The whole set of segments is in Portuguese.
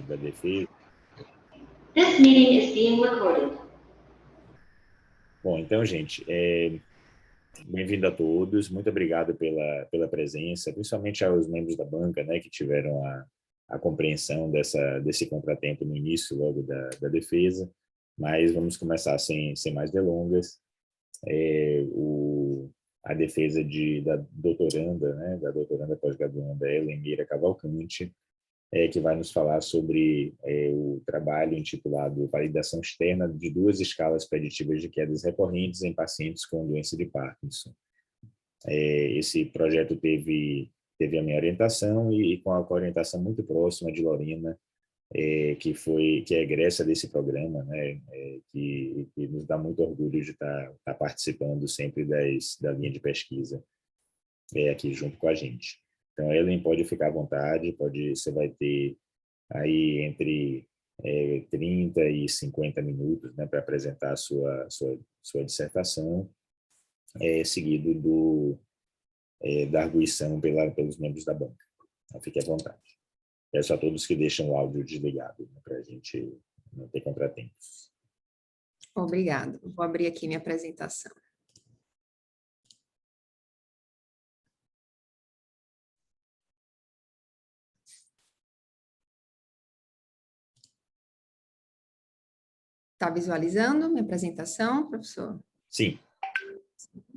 da defesa. This meeting is being recorded. Bom, então, gente, bem-vindo a todos, muito obrigado pela presença, principalmente aos membros da banca, né, que tiveram a compreensão desse contratempo no início, logo da defesa, mas vamos começar sem mais delongas. A defesa da doutoranda pós-graduanda Ellen Meira Cavalcante, que vai nos falar sobre o trabalho intitulado Validação Externa de duas escalas preditivas de quedas recorrentes em pacientes com doença de Parkinson. Esse projeto teve a minha orientação e com a orientação muito próxima de Lorena, que é egressa desse programa, né, que nos dá muito orgulho de estar participando sempre da linha de pesquisa aqui junto com a gente. Então, Ellen, pode ficar à vontade, você vai ter aí entre 30 e 50 minutos, né, para apresentar a sua dissertação, seguido da arguição pelos membros da banca. Então, fique à vontade. Peço a todos que deixam o áudio desligado, né, para a gente não ter contratempos. Obrigada. Vou abrir aqui minha apresentação. Está visualizando minha apresentação, professor? Sim,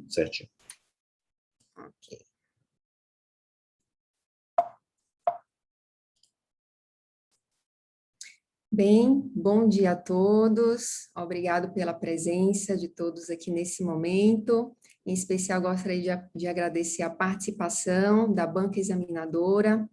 certinho. Ok. Bem, bom dia a todos. Obrigado pela presença de todos aqui nesse momento. Em especial, gostaria de agradecer a participação da banca examinadora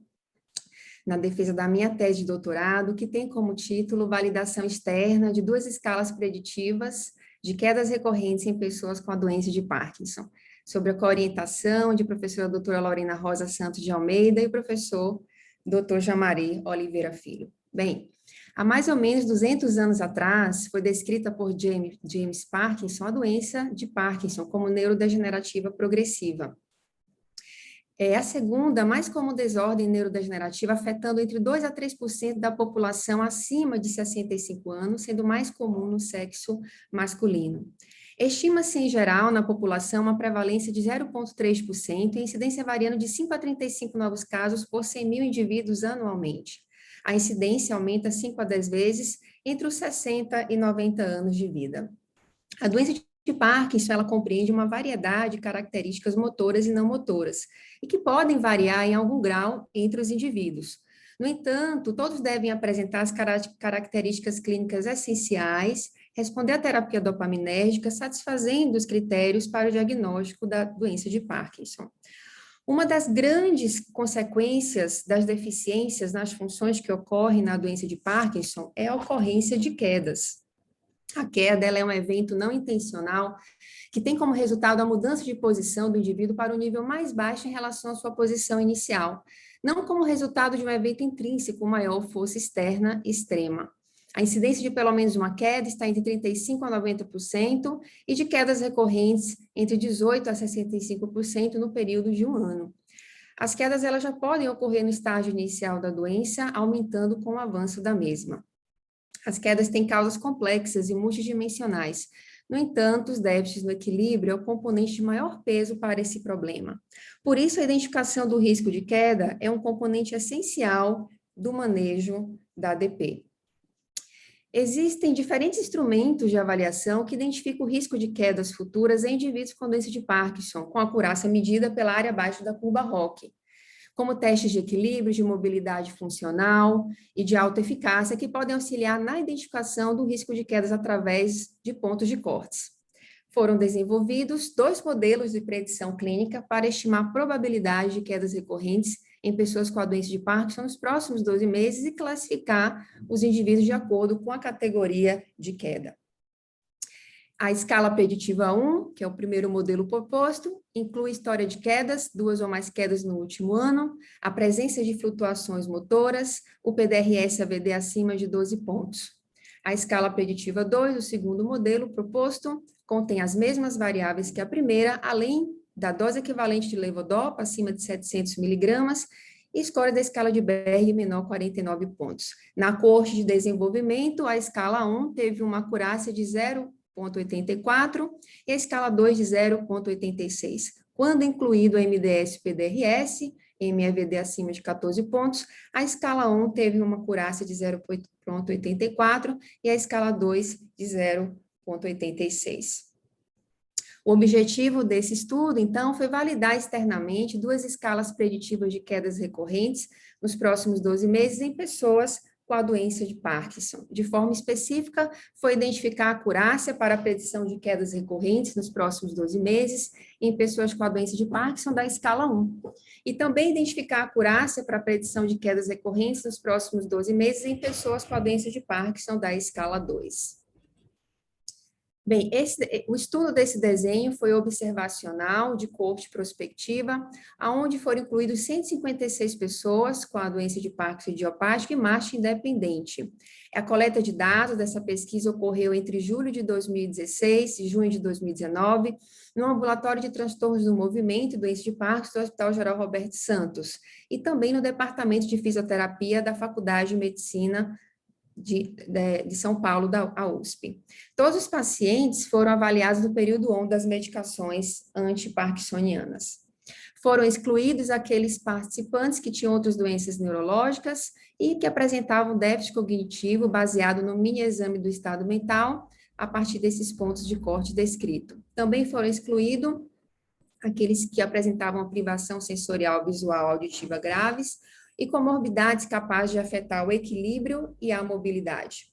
na defesa da minha tese de doutorado, que tem como título Validação Externa de duas escalas preditivas de quedas recorrentes em pessoas com a doença de Parkinson, sobre a coorientação de professora doutora Lorena Rosa Santos de Almeida e o professor doutor Jamari Oliveira Filho. Bem, há mais ou menos 200 anos atrás, foi descrita por James Parkinson a doença de Parkinson como neurodegenerativa progressiva. É a segunda mais comum desordem neurodegenerativa, afetando entre 2 a 3% da população acima de 65 anos, sendo mais comum no sexo masculino. Estima-se, em geral, na população, uma prevalência de 0,3% e incidência variando de 5 a 35 novos casos por 100 mil indivíduos anualmente. A incidência aumenta 5 a 10 vezes entre os 60 e 90 anos de vida. A doença de Parkinson, ela compreende uma variedade de características motoras e não motoras, e que podem variar em algum grau entre os indivíduos. No entanto, todos devem apresentar as características clínicas essenciais, responder à terapia dopaminérgica, satisfazendo os critérios para o diagnóstico da doença de Parkinson. Uma das grandes consequências das deficiências nas funções que ocorrem na doença de Parkinson é a ocorrência de quedas. A queda ela é um evento não intencional que tem como resultado a mudança de posição do indivíduo para um nível mais baixo em relação à sua posição inicial, não como resultado de um evento intrínseco maior força externa extrema. A incidência de pelo menos uma queda está entre 35% a 90% e de quedas recorrentes entre 18% a 65% no período de um ano. As quedas elas já podem ocorrer no estágio inicial da doença, aumentando com o avanço da mesma. As quedas têm causas complexas e multidimensionais. No entanto, os déficits no equilíbrio é o componente de maior peso para esse problema. Por isso, a identificação do risco de queda é um componente essencial do manejo da ADP. Existem diferentes instrumentos de avaliação que identificam o risco de quedas futuras em indivíduos com doença de Parkinson, com acurácia medida pela área abaixo da curva ROC, como testes de equilíbrio, de mobilidade funcional e de alta eficácia, que podem auxiliar na identificação do risco de quedas através de pontos de cortes. Foram desenvolvidos 2 modelos de predição clínica para estimar a probabilidade de quedas recorrentes em pessoas com a doença de Parkinson nos próximos 12 meses e classificar os indivíduos de acordo com a categoria de queda. A escala preditiva 1, que é o primeiro modelo proposto, inclui história de quedas, 2 ou mais quedas no último ano, a presença de flutuações motoras, o PDRS-AVD acima de 12 pontos. A escala preditiva 2, o segundo modelo proposto, contém as mesmas variáveis que a primeira, além da dose equivalente de levodopa, acima de 700 miligramas, e score da escala de Berg menor 49 pontos. Na coorte de desenvolvimento, a escala 1 teve uma acurácia de 0,84 e a escala 2 de 0,86. Quando incluído o MDS e o PDRS, MEVD acima de 14 pontos, a escala 1 teve uma acurácia de 0,84 e a escala 2 de 0,86. O objetivo desse estudo, então, foi validar externamente 2 escalas preditivas de quedas recorrentes nos próximos 12 meses em pessoas com a doença de Parkinson. De forma específica, foi identificar a acurácia para a predição de quedas recorrentes nos próximos 12 meses em pessoas com a doença de Parkinson da escala 1. E também identificar a acurácia para a predição de quedas recorrentes nos próximos 12 meses em pessoas com a doença de Parkinson da escala 2. Bem, o estudo desse desenho foi observacional, de coorte prospectiva, onde foram incluídos 156 pessoas com a doença de Parkinson idiopática e marcha independente. A coleta de dados dessa pesquisa ocorreu entre julho de 2016 e junho de 2019, no ambulatório de transtornos do movimento e doença de Parkinson do Hospital Geral Roberto Santos, e também no departamento de fisioterapia da Faculdade de Medicina de São Paulo, da USP. Todos os pacientes foram avaliados no período 1 das medicações antiparkinsonianas. Foram excluídos aqueles participantes que tinham outras doenças neurológicas e que apresentavam déficit cognitivo baseado no mini exame do estado mental, a partir desses pontos de corte descrito. Também foram excluídos aqueles que apresentavam privação sensorial, visual, auditiva graves, e comorbidades capazes de afetar o equilíbrio e a mobilidade.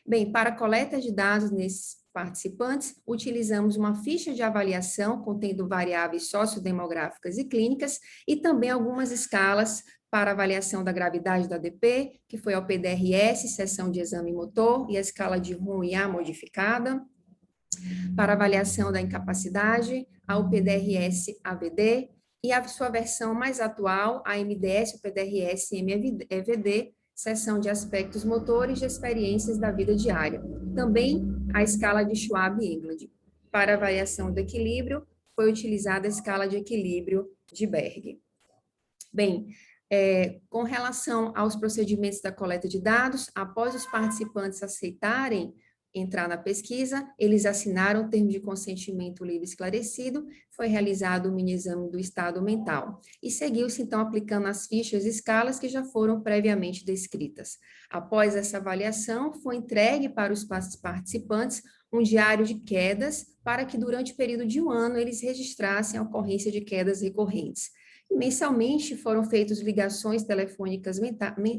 Bem, para a coleta de dados nesses participantes, utilizamos uma ficha de avaliação contendo variáveis sociodemográficas e clínicas e também algumas escalas para avaliação da gravidade da ADP, que foi ao PDRS, seção de exame motor, e a escala de RUM-IA modificada, para avaliação da incapacidade, ao PDRS-AVD, e a sua versão mais atual, a MDS, o PDRS e MEVD, seção de aspectos motores de experiências da vida diária. Também a escala de Schwab-England. Para avaliação do equilíbrio, foi utilizada a escala de equilíbrio de Berg. Bem, com relação aos procedimentos da coleta de dados, após os participantes aceitarem entrar na pesquisa, eles assinaram o termo de consentimento livre esclarecido, foi realizado o mini-exame do estado mental, e seguiu-se, então, aplicando as fichas e escalas que já foram previamente descritas. Após essa avaliação, foi entregue para os participantes um diário de quedas, para que, durante o período de 1 ano, eles registrassem a ocorrência de quedas recorrentes. Mensalmente foram feitas ligações telefônicas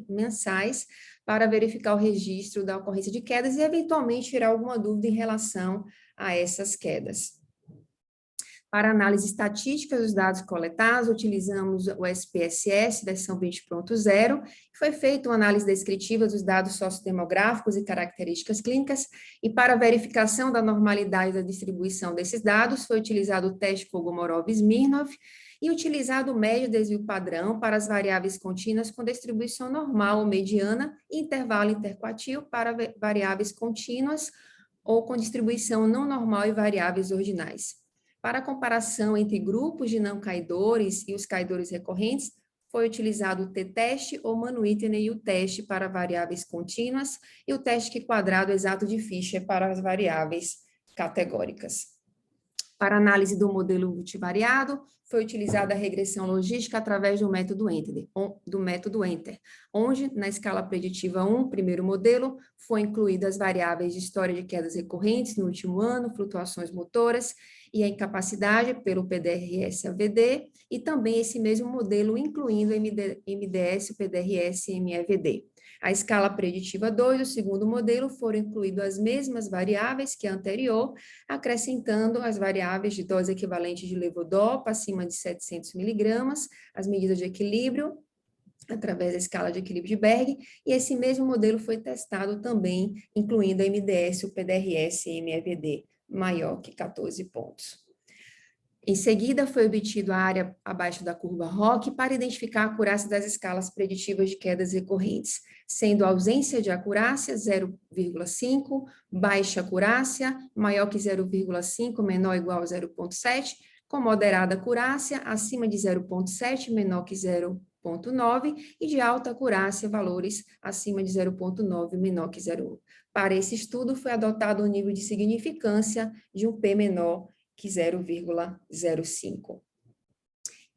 mensais para verificar o registro da ocorrência de quedas e, eventualmente, tirar alguma dúvida em relação a essas quedas. Para análise estatística dos dados coletados, utilizamos o SPSS, versão 20.0, que foi feita uma análise descritiva dos dados sociodemográficos e características clínicas, e para verificação da normalidade da distribuição desses dados, foi utilizado o teste Kolmogorov-Smirnov, e utilizado o médio desvio padrão para as variáveis contínuas com distribuição normal ou mediana e intervalo interquartil para variáveis contínuas ou com distribuição não normal e variáveis ordinais. Para a comparação entre grupos de não caidores e os caidores recorrentes, foi utilizado o t-teste ou Mann-Whitney e o teste para variáveis contínuas e o teste quadrado exato de Fischer para as variáveis categóricas. Para análise do modelo multivariado, foi utilizada a regressão logística através do método Enter, onde, na escala preditiva 1, primeiro modelo, foi incluídas as variáveis de história de quedas recorrentes no último ano, flutuações motoras e a incapacidade pelo PDRS-AVD, e também esse mesmo modelo incluindo MDS, o PDRS e MEVD. A escala preditiva 2, o segundo modelo, foram incluídas as mesmas variáveis que a anterior, acrescentando as variáveis de dose equivalente de levodopa acima de 700 miligramas, as medidas de equilíbrio, através da escala de equilíbrio de Berg, e esse mesmo modelo foi testado também, incluindo a MDS, o PDRS e MEVD, maior que 14 pontos. Em seguida, foi obtido a área abaixo da curva ROC para identificar a acurácia das escalas preditivas de quedas recorrentes, sendo a ausência de acurácia 0,5, baixa acurácia, maior que 0,5, menor ou igual a 0,7, com moderada acurácia, acima de 0,7, menor que 0,7, 0,9 e de alta acurácia, valores acima de 0,9 menor que 0,1. Para esse estudo, foi adotado um nível de significância de um P menor que 0,05.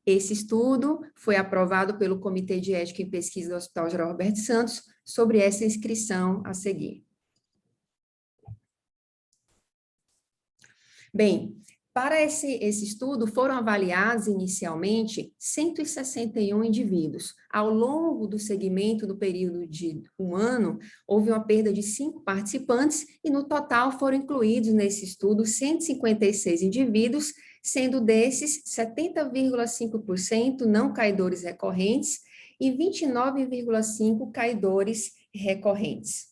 Esse estudo foi aprovado pelo Comitê de Ética em Pesquisa do Hospital Geral Roberto Santos sobre essa inscrição a seguir. Bem, para esse estudo foram avaliados inicialmente 161 indivíduos. Ao longo do segmento do período de um ano, houve uma perda de 5 participantes e no total foram incluídos nesse estudo 156 indivíduos, sendo desses 70,5% não caidores recorrentes e 29,5% caidores recorrentes.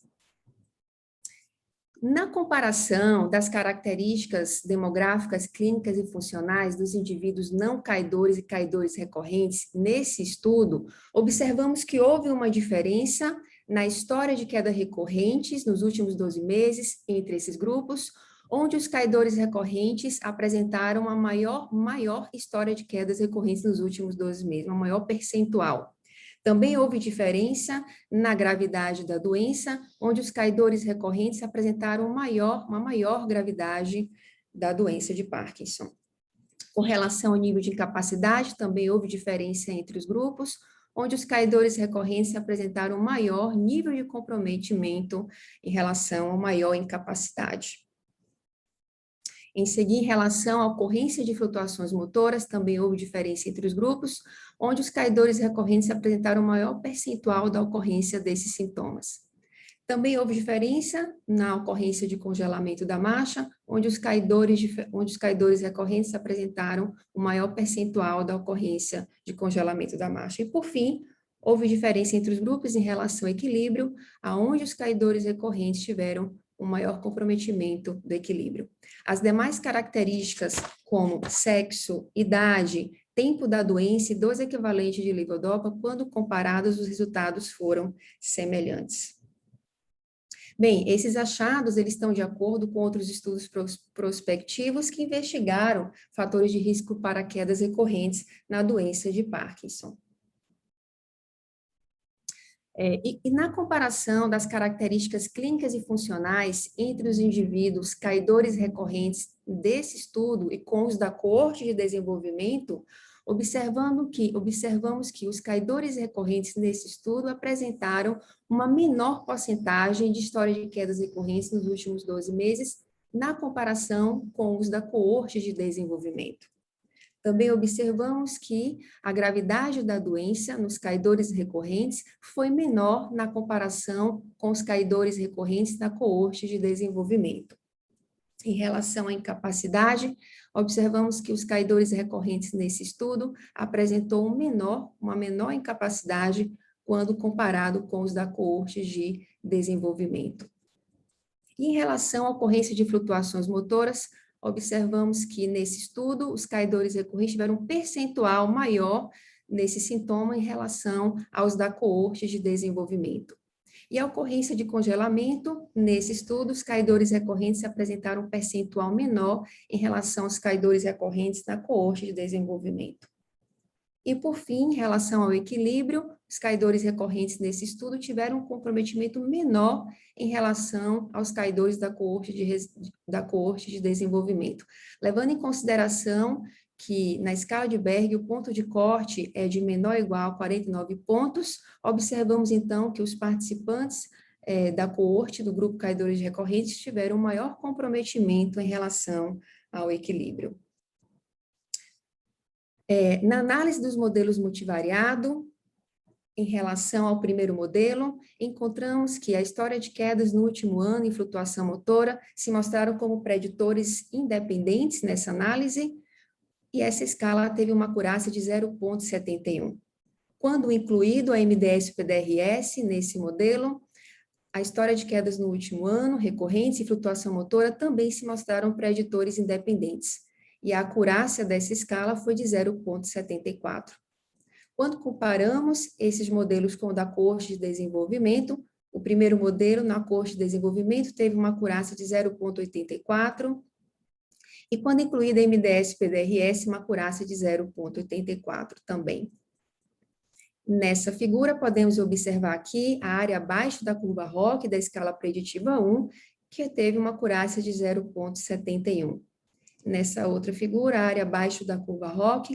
Na comparação das características demográficas, clínicas e funcionais dos indivíduos não caidores e caidores recorrentes, nesse estudo, observamos que houve uma diferença na história de queda recorrentes nos últimos 12 meses entre esses grupos, onde os caidores recorrentes apresentaram uma maior história de quedas recorrentes nos últimos 12 meses, uma maior percentual. Também houve diferença na gravidade da doença, onde os caidores recorrentes apresentaram uma maior gravidade da doença de Parkinson. Com relação ao nível de incapacidade, também houve diferença entre os grupos, onde os caidores recorrentes apresentaram um maior nível de comprometimento em relação a maior incapacidade. Em seguida, em relação à ocorrência de flutuações motoras, também houve diferença entre os grupos, onde os caidores recorrentes apresentaram maior percentual da ocorrência desses sintomas. Também houve diferença na ocorrência de congelamento da marcha, onde os caidores recorrentes apresentaram o maior percentual da ocorrência de congelamento da marcha. E, por fim, houve diferença entre os grupos em relação ao equilíbrio, aonde os caidores recorrentes tiveram um maior comprometimento do equilíbrio. As demais características, como sexo, idade, tempo da doença e dose equivalente de levodopa, quando comparados, os resultados foram semelhantes. Bem, esses achados, eles estão de acordo com outros estudos prospectivos que investigaram fatores de risco para quedas recorrentes na doença de Parkinson. E na comparação das características clínicas e funcionais entre os indivíduos caidores recorrentes desse estudo e com os da coorte de desenvolvimento, observamos que os caidores recorrentes nesse estudo apresentaram uma menor porcentagem de história de quedas recorrentes nos últimos 12 meses, na comparação com os da coorte de desenvolvimento. Também observamos que a gravidade da doença nos caidores recorrentes foi menor na comparação com os caidores recorrentes da coorte de desenvolvimento. Em relação à incapacidade, observamos que os caidores recorrentes nesse estudo apresentou uma menor incapacidade quando comparado com os da coorte de desenvolvimento. E em relação à ocorrência de flutuações motoras, observamos que, nesse estudo, os caidores recorrentes tiveram um percentual maior nesse sintoma em relação aos da coorte de desenvolvimento. E a ocorrência de congelamento, nesse estudo, os caidores recorrentes apresentaram um percentual menor em relação aos caidores recorrentes da coorte de desenvolvimento. E, por fim, em relação ao equilíbrio, os caidores recorrentes nesse estudo tiveram um comprometimento menor em relação aos caidores da coorte de desenvolvimento, levando em consideração que, na escala de Berg, o ponto de corte é de menor ou igual a 49 pontos, observamos, então, que os participantes da coorte do grupo caidores recorrentes tiveram um maior comprometimento em relação ao equilíbrio. Na análise dos modelos multivariado, em relação ao primeiro modelo, encontramos que a história de quedas no último ano em flutuação motora se mostraram como preditores independentes nessa análise, e essa escala teve uma acurácia de 0,71. Quando incluído a MDS-PDRS nesse modelo, a história de quedas no último ano, recorrentes e flutuação motora também se mostraram preditores independentes, e a acurácia dessa escala foi de 0,74. Quando comparamos esses modelos com o da coorte de desenvolvimento, o primeiro modelo na coorte de desenvolvimento teve uma acurácia de 0,84, e quando incluída a MDS-PDRS, uma acurácia de 0,84 também. Nessa figura, podemos observar aqui a área abaixo da curva ROC da escala preditiva 1, que teve uma acurácia de 0,71. Nessa outra figura, a área abaixo da curva ROC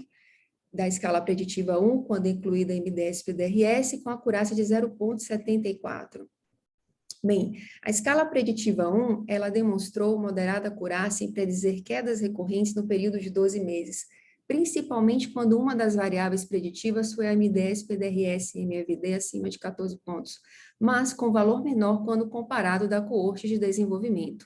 da escala preditiva 1, quando incluída MDS e PDRS, com acurácia de 0,74. Bem, a escala preditiva 1, ela demonstrou moderada acurácia em predizer quedas recorrentes no período de 12 meses, principalmente quando uma das variáveis preditivas foi a MDS, PDRS e MEVD acima de 14 pontos, mas com valor menor quando comparado da coorte de desenvolvimento.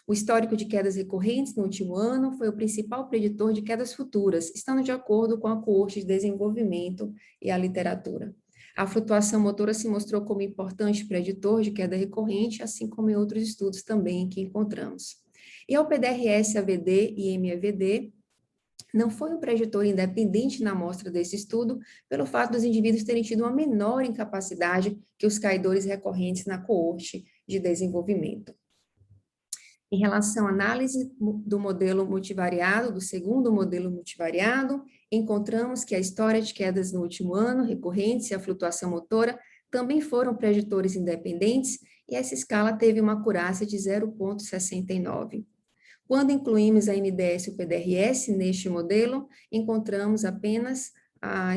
O histórico de quedas recorrentes no último ano foi o principal preditor de quedas futuras, estando de acordo com a coorte de desenvolvimento e a literatura. A flutuação motora se mostrou como importante preditor de queda recorrente, assim como em outros estudos também que encontramos. E ao PDRS, AVD e MEVD, não foi um preditor independente na amostra desse estudo, pelo fato dos indivíduos terem tido uma menor incapacidade que os caidores recorrentes na coorte de desenvolvimento. Em relação à análise do modelo multivariado, do segundo modelo multivariado, encontramos que a história de quedas no último ano, recorrentes e a flutuação motora também foram preditores independentes e essa escala teve uma acurácia de 0,69. Quando incluímos a MDS e o PDRS neste modelo, encontramos apenas a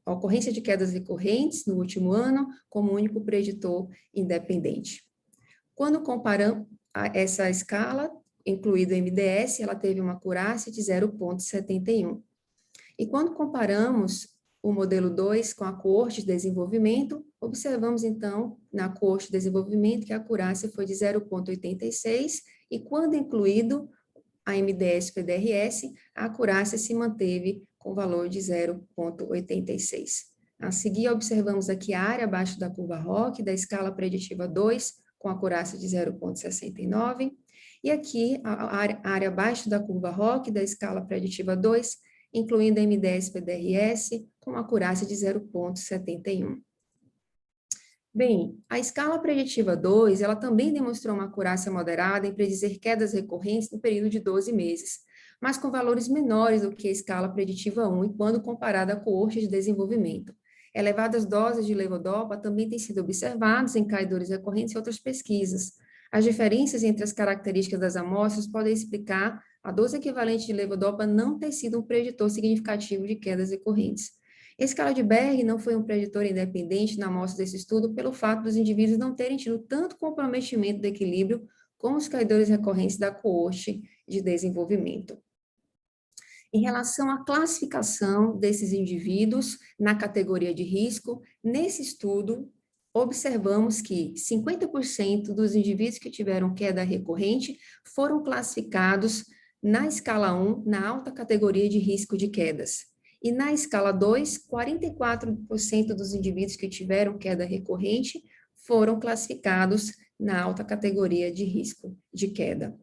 ocorrência de quedas recorrentes no último ano como único preditor independente. Quando comparamos essa escala, incluído o MDS, ela teve uma acurácia de 0,71. E quando comparamos o modelo 2 com a coorte de desenvolvimento, observamos, então, na coorte de desenvolvimento, que a acurácia foi de 0,86, e quando incluído a MDS e PDRS, a acurácia se manteve com valor de 0,86. A seguir, observamos aqui a área abaixo da curva ROC, da escala preditiva 2, com acurácia de 0,69, e aqui a área abaixo da curva ROC, da escala preditiva 2, incluindo a MDS e PDRS, com acurácia de 0,71. Bem, a escala preditiva 2, ela também demonstrou uma acurácia moderada em predizer quedas recorrentes no período de 12 meses, mas com valores menores do que a escala preditiva 1 e quando comparada à coorte de desenvolvimento. Elevadas doses de levodopa também têm sido observadas em caidores recorrentes em outras pesquisas. As diferenças entre as características das amostras podem explicar a dose equivalente de levodopa não ter sido um preditor significativo de quedas recorrentes. A escala de Berg não foi um preditor independente na amostra desse estudo pelo fato dos indivíduos não terem tido tanto comprometimento do equilíbrio como os caidores recorrentes da coorte de desenvolvimento. Em relação à classificação desses indivíduos na categoria de risco, nesse estudo, observamos que 50% dos indivíduos que tiveram queda recorrente foram classificados na escala 1, na alta categoria de risco de quedas. E na escala 2, 44% dos indivíduos que tiveram queda recorrente foram classificados na alta categoria de risco de queda.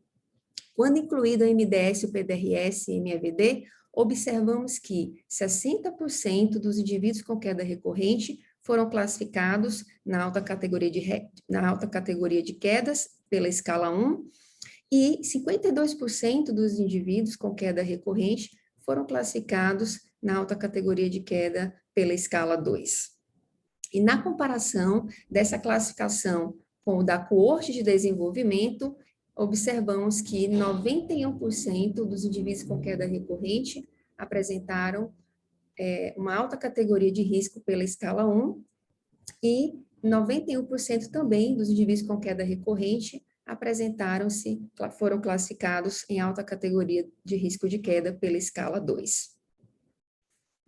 Quando incluído a MDS, o PDRS e MEVD, observamos que 60% dos indivíduos com queda recorrente foram classificados na alta categoria de quedas pela escala 1 e 52% dos indivíduos com queda recorrente foram classificados na alta categoria de queda pela escala 2. E na comparação dessa classificação com o da coorte de desenvolvimento, observamos que 91% dos indivíduos com queda recorrente apresentaram uma alta categoria de risco pela escala 1 e 91% também dos indivíduos com queda recorrente foram classificados em alta categoria de risco de queda pela escala 2.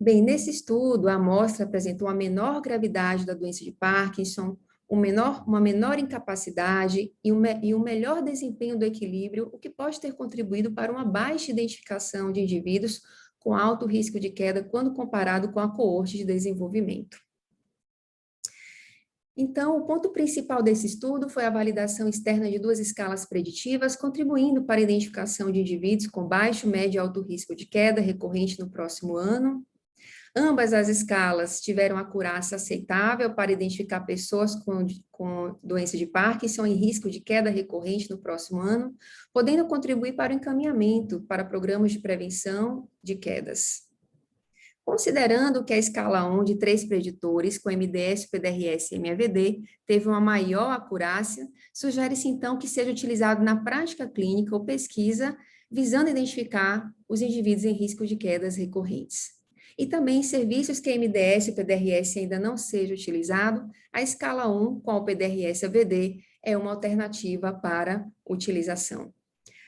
Bem, nesse estudo, a amostra apresentou uma menor gravidade da doença de Parkinson, uma menor incapacidade e um melhor desempenho do equilíbrio, o que pode ter contribuído para uma baixa identificação de indivíduos com alto risco de queda quando comparado com a coorte de desenvolvimento. Então, o ponto principal desse estudo foi a validação externa de duas escalas preditivas, contribuindo para a identificação de indivíduos com baixo, médio e alto risco de queda recorrente no próximo ano. Ambas as escalas tiveram acurácia aceitável para identificar pessoas com doença de Parkinson em risco de queda recorrente no próximo ano, podendo contribuir para o encaminhamento para programas de prevenção de quedas. Considerando que a escala 1 de 3 preditores, com MDS, PDRS e MAVD, teve uma maior acurácia, sugere-se então que seja utilizado na prática clínica ou pesquisa, visando identificar os indivíduos em risco de quedas recorrentes. E também em serviços que a MDS e o PDRS ainda não seja utilizado, a escala 1 com o PDRS-AVD é uma alternativa para utilização.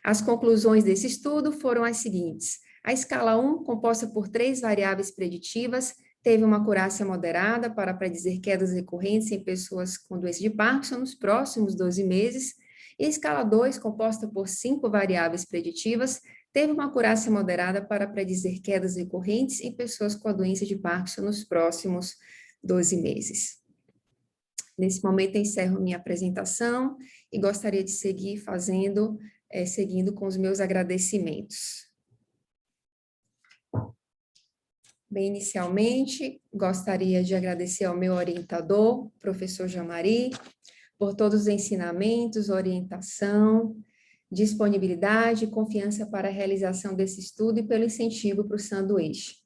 As conclusões desse estudo foram as seguintes: a escala 1, composta por 3 variáveis preditivas, teve uma acurácia moderada para predizer quedas recorrentes em pessoas com doença de Parkinson nos próximos 12 meses, e a escala 2, composta por 5 variáveis preditivas, teve uma acurácia moderada para predizer quedas recorrentes em pessoas com a doença de Parkinson nos próximos 12 meses. Nesse momento, encerro minha apresentação e gostaria de seguir seguindo com os meus agradecimentos. Bem, inicialmente, gostaria de agradecer ao meu orientador, professor Jamari, por todos os ensinamentos, orientação, disponibilidade e confiança para a realização desse estudo e pelo incentivo para o sanduíche.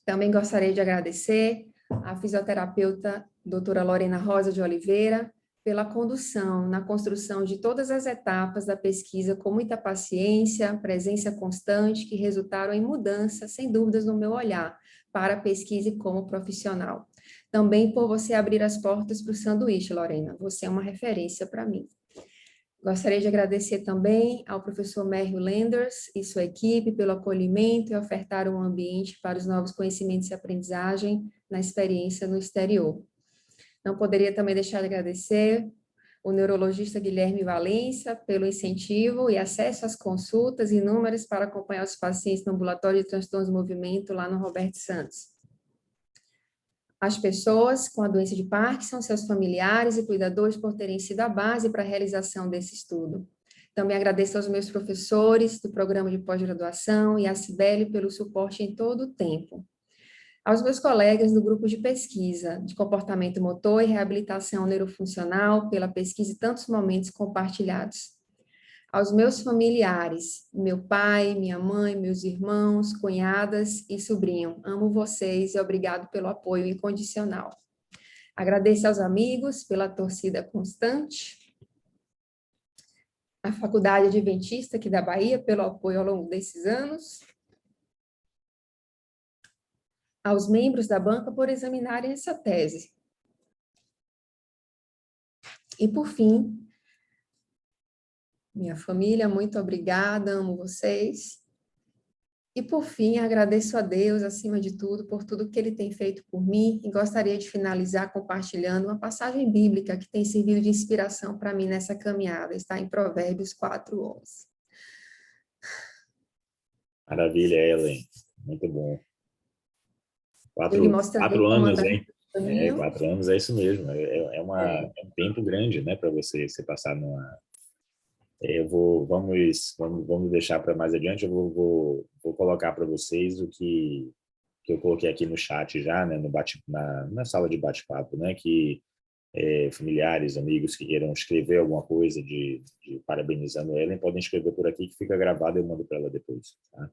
Também gostaria de agradecer à fisioterapeuta doutora Lorena Rosa de Oliveira pela condução na construção de todas as etapas da pesquisa com muita paciência, presença constante, que resultaram em mudança, sem dúvidas, no meu olhar para a pesquisa e como profissional. Também por você abrir as portas para o sanduíche, Lorena. Você é uma referência para mim. Gostaria de agradecer também ao professor Mércio Lenders e sua equipe pelo acolhimento e ofertar um ambiente para os novos conhecimentos e aprendizagem na experiência no exterior. Não poderia também deixar de agradecer o neurologista Guilherme Valença pelo incentivo e acesso às consultas inúmeras para acompanhar os pacientes no ambulatório de transtornos do movimento lá no Roberto Santos. As pessoas com a doença de Parkinson, seus familiares e cuidadores por terem sido a base para a realização desse estudo. Também agradeço aos meus professores do programa de pós-graduação e à Cibele pelo suporte em todo o tempo. Aos meus colegas do grupo de pesquisa de comportamento motor e reabilitação neurofuncional pela pesquisa e tantos momentos compartilhados. Aos meus familiares, meu pai, minha mãe, meus irmãos, cunhadas e sobrinho, amo vocês e obrigado pelo apoio incondicional. Agradeço aos amigos pela torcida constante, à Faculdade Adventista aqui da Bahia pelo apoio ao longo desses anos, aos membros da banca por examinarem essa tese. E, por fim, minha família, muito obrigada, amo vocês. E, por fim, agradeço a Deus, acima de tudo, por tudo que Ele tem feito por mim, e gostaria de finalizar compartilhando uma passagem bíblica que tem servido de inspiração para mim nessa caminhada. Está em Provérbios 4:11. Maravilha, Ellen. Muito bom. 4 anos, hein? 4 anos é isso mesmo. É um tempo grande, né, para você passar numa... Vamos deixar para mais adiante. Eu vou colocar para vocês o que eu coloquei aqui no chat já, né, na sala de bate-papo, né, que familiares, amigos que queiram escrever alguma coisa de parabenizando Ellen, podem escrever por aqui que fica gravado e eu mando para ela depois. Tá?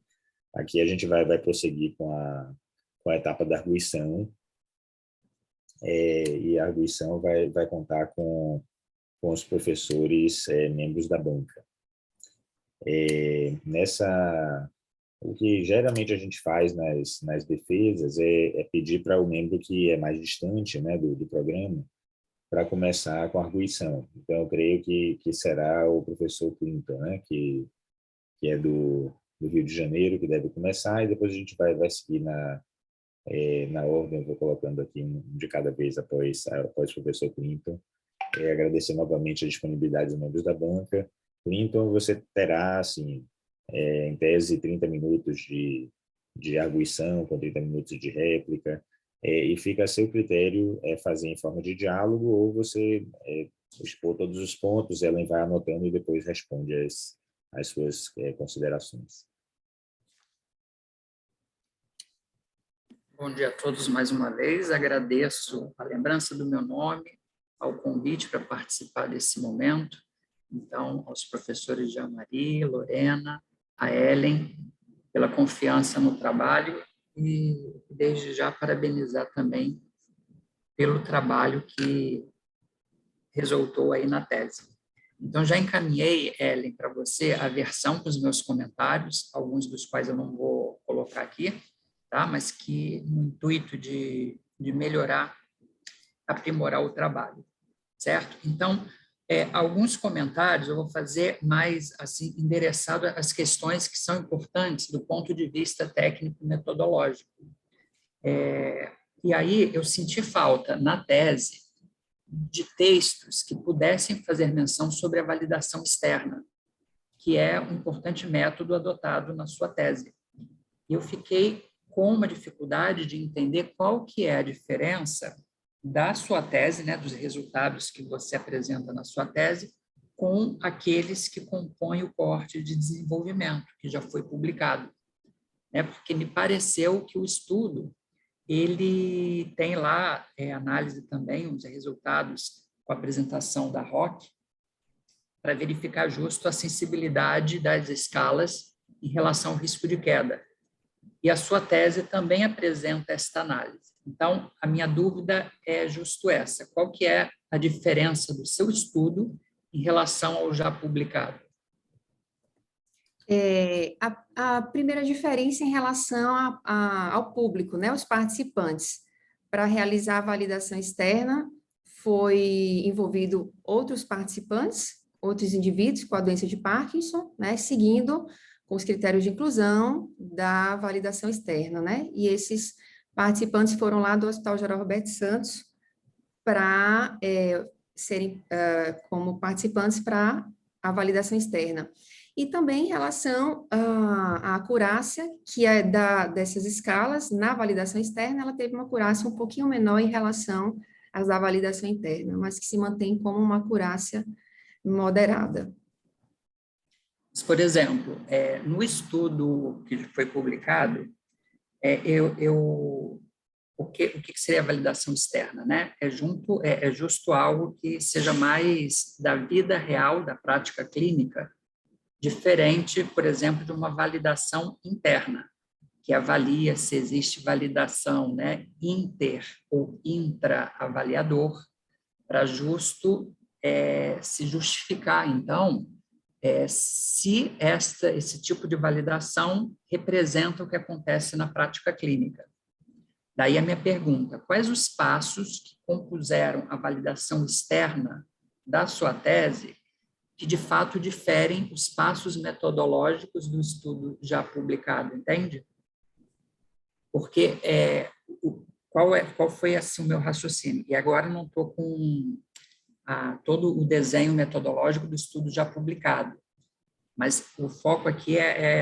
Aqui a gente vai prosseguir com a etapa da arguição, e a arguição vai contar com os professores membros da banca. O que geralmente a gente faz nas defesas é pedir para o membro que é mais distante, né, do programa para começar com a arguição. Então, eu creio que será o professor Clinton, né, que é do Rio de Janeiro, que deve começar, e depois a gente vai seguir na ordem. Eu vou colocando aqui um de cada vez após o professor Clinton. Agradecer novamente a disponibilidade dos membros da banca. Clinton, você terá, assim, em tese, 30 minutos de arguição, com 30 minutos de réplica, e fica a seu critério fazer em forma de diálogo, ou você expor todos os pontos, ela vai anotando e depois responde as suas considerações. Bom dia a todos mais uma vez. Agradeço a lembrança do meu nome, ao convite para participar desse momento. Então, aos professores Jamari, Lorena, a Ellen, pela confiança no trabalho e desde já parabenizar também pelo trabalho que resultou aí na tese. Então, já encaminhei, Ellen, para você a versão com os meus comentários, alguns dos quais eu não vou colocar aqui, tá? Mas que no intuito de melhorar, aprimorar o trabalho, certo? Então, alguns comentários eu vou fazer mais assim endereçado às questões que são importantes do ponto de vista técnico-metodológico. E aí eu senti falta na tese de textos que pudessem fazer menção sobre a validação externa, que é um importante método adotado na sua tese. E eu fiquei com uma dificuldade de entender qual que é a diferença da sua tese, né, dos resultados que você apresenta na sua tese, com aqueles que compõem o corte de desenvolvimento, que já foi publicado. Porque me pareceu que o estudo ele tem lá análise também, os resultados com a apresentação da ROC, para verificar justo a sensibilidade das escalas em relação ao risco de queda. E a sua tese também apresenta esta análise. Então, a minha dúvida é justo essa. Qual que é a diferença do seu estudo em relação ao já publicado? A primeira diferença em relação ao público, né, os participantes. Para realizar a validação externa, foi envolvido outros participantes, outros indivíduos com a doença de Parkinson, né, seguindo com os critérios de inclusão da validação externa, né, e esses participantes foram lá do Hospital Geral Roberto Santos para serem como participantes para a validação externa. E também em relação à acurácia, que é dessas escalas, na validação externa, ela teve uma acurácia um pouquinho menor em relação às da validação interna, mas que se mantém como uma acurácia moderada. Por exemplo, no estudo que foi publicado, o que seria a validação externa, né? É justo algo que seja mais da vida real, da prática clínica, diferente, por exemplo, de uma validação interna, que avalia se existe validação, né, inter ou intra-avaliador, para justo se justificar, então, se esse tipo de validação representa o que acontece na prática clínica. Daí a minha pergunta: quais os passos que compuseram a validação externa da sua tese que, de fato, diferem os passos metodológicos do estudo já publicado, entende? Porque qual foi assim, o meu raciocínio? E agora não estou com todo o desenho metodológico do estudo já publicado, mas o foco aqui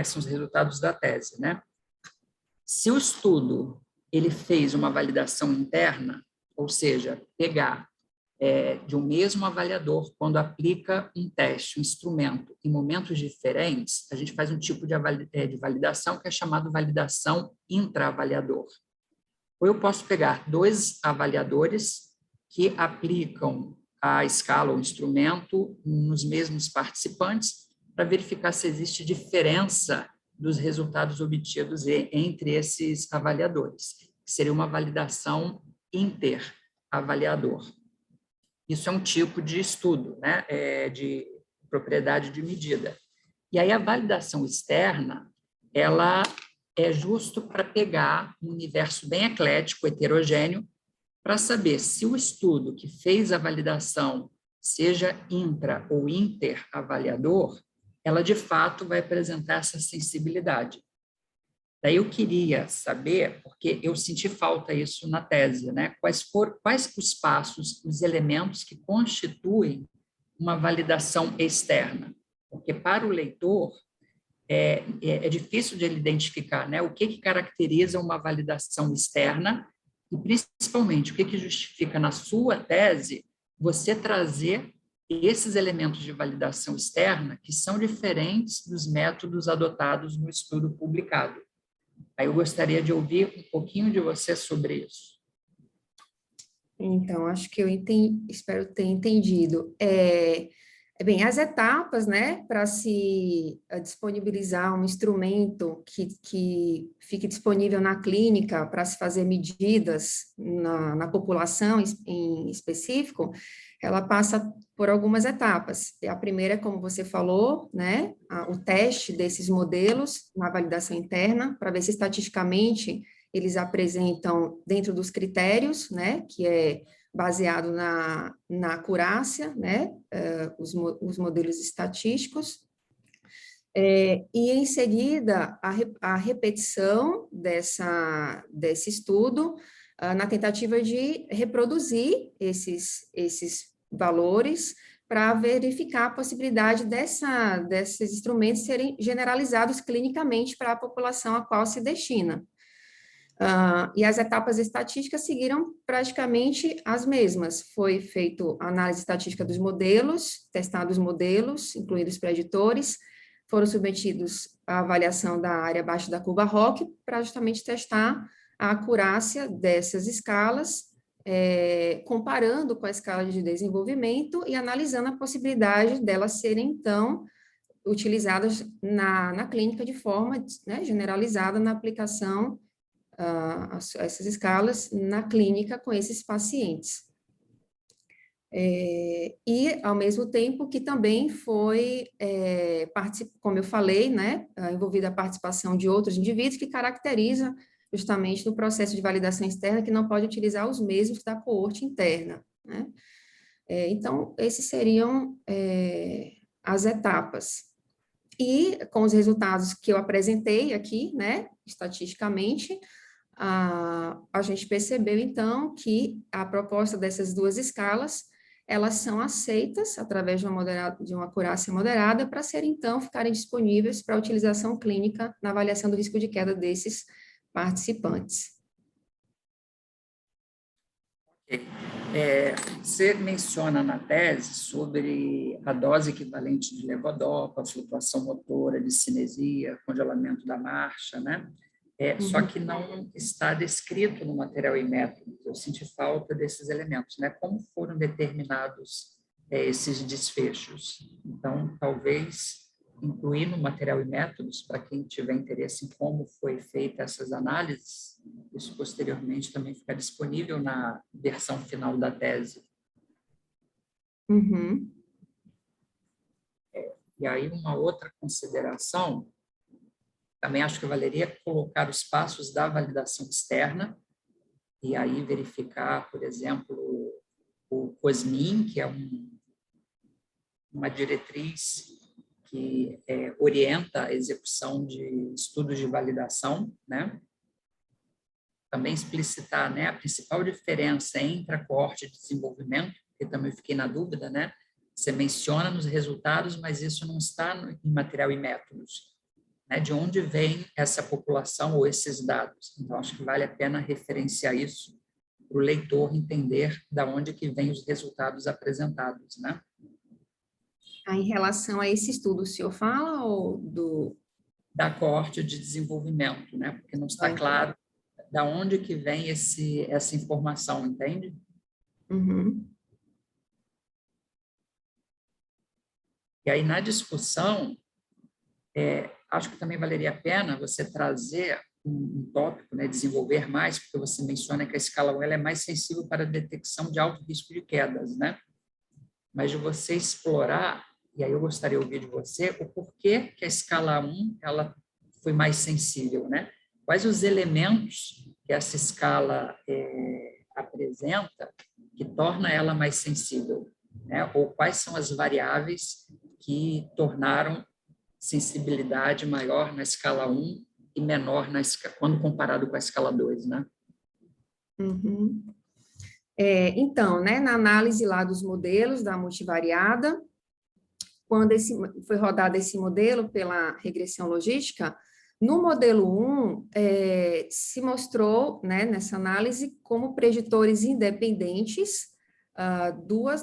são os resultados da tese, né? Se o estudo ele fez uma validação interna, ou seja, pegar de um mesmo avaliador, quando aplica um teste, um instrumento, em momentos diferentes, a gente faz um tipo de validação que é chamado validação intra-avaliador. Ou eu posso pegar dois avaliadores que aplicam a escala ou instrumento nos mesmos participantes para verificar se existe diferença dos resultados obtidos entre esses avaliadores, que seria uma validação inter-avaliador. Isso é um tipo de estudo, né, de propriedade de medida. E aí a validação externa, ela é justo para pegar um universo bem eclético, heterogêneo, para saber se o estudo que fez a validação, seja intra ou inter-avaliador, ela de fato vai apresentar essa sensibilidade. Daí eu queria saber, porque eu senti falta isso na tese, né? Quais os passos, os elementos que constituem uma validação externa? Porque para o leitor é difícil de ele identificar, né? O que caracteriza uma validação externa e, principalmente, o que justifica na sua tese você trazer esses elementos de validação externa que são diferentes dos métodos adotados no estudo publicado. Aí eu gostaria de ouvir um pouquinho de você sobre isso. Então, acho que eu espero ter entendido. Bem, as etapas, né, para se disponibilizar um instrumento que fique disponível na clínica para se fazer medidas na população em específico, ela passa por algumas etapas. A primeira, como você falou, né, o teste desses modelos na validação interna, para ver se estatisticamente eles apresentam dentro dos critérios, né, que é baseado na acurácia, né, os modelos estatísticos, e em seguida a repetição desse estudo na tentativa de reproduzir esses valores para verificar a possibilidade desses instrumentos serem generalizados clinicamente para a população a qual se destina. E as etapas estatísticas seguiram praticamente as mesmas. Foi feito a análise estatística dos modelos, testados modelos, incluindo os preditores, foram submetidos à avaliação da área abaixo da curva ROC, para justamente testar a acurácia dessas escalas, comparando com a escala de desenvolvimento e analisando a possibilidade delas serem, então, utilizadas na clínica de forma, né, generalizada na aplicação essas escalas na clínica com esses pacientes. E, ao mesmo tempo, que também foi, como eu falei, né, envolvida a participação de outros indivíduos, que caracteriza justamente no processo de validação externa, que não pode utilizar os mesmos da coorte interna, né? Então, esses seriam as etapas. E, com os resultados que eu apresentei aqui, né, estatisticamente, a gente percebeu, então, que a proposta dessas duas escalas, elas são aceitas através de uma acurácia moderada para serem, então, ficarem disponíveis para utilização clínica na avaliação do risco de queda desses participantes. Você menciona na tese sobre a dose equivalente de levodopa, flutuação motora, de cinesia, congelamento da marcha, né? Só que não está descrito no material e método. Eu senti falta desses elementos, né? Como foram determinados esses desfechos? Então, talvez incluir no material e métodos, para quem tiver interesse em como foi feita essas análises, isso posteriormente também fica disponível na versão final da tese. E aí, uma outra consideração, também acho que valeria colocar os passos da validação externa e aí verificar, por exemplo, o COSMIN, que é uma diretriz que orienta a execução de estudos de validação, né? Também explicitar, né, a principal diferença entre a coorte de desenvolvimento, que também fiquei na dúvida, né? Você menciona nos resultados, mas isso não está em material e métodos. Né, de onde vem essa população ou esses dados. Então, acho que vale a pena referenciar isso para o leitor entender de onde que vêm os resultados apresentados, né? Em relação a esse estudo, o senhor fala ou do... Da coorte de desenvolvimento, né? Porque não está claro de onde que vem essa informação, entende? E aí, na discussão, acho que também valeria a pena você trazer um tópico, né, desenvolver mais, porque você menciona que a escala 1 ela é mais sensível para a detecção de alto risco de quedas, né? Mas de você explorar, e aí eu gostaria de ouvir de você, o porquê que a escala 1 ela foi mais sensível, né? Quais os elementos que essa escala apresenta que torna ela mais sensível, né? Ou quais são as variáveis que tornaram sensibilidade maior na escala 1 e menor quando comparado com a escala 2, né? Então, né, na análise lá dos modelos da multivariada, quando foi rodado esse modelo pela regressão logística, no modelo 1, se mostrou, né, nessa análise, como preditores independentes,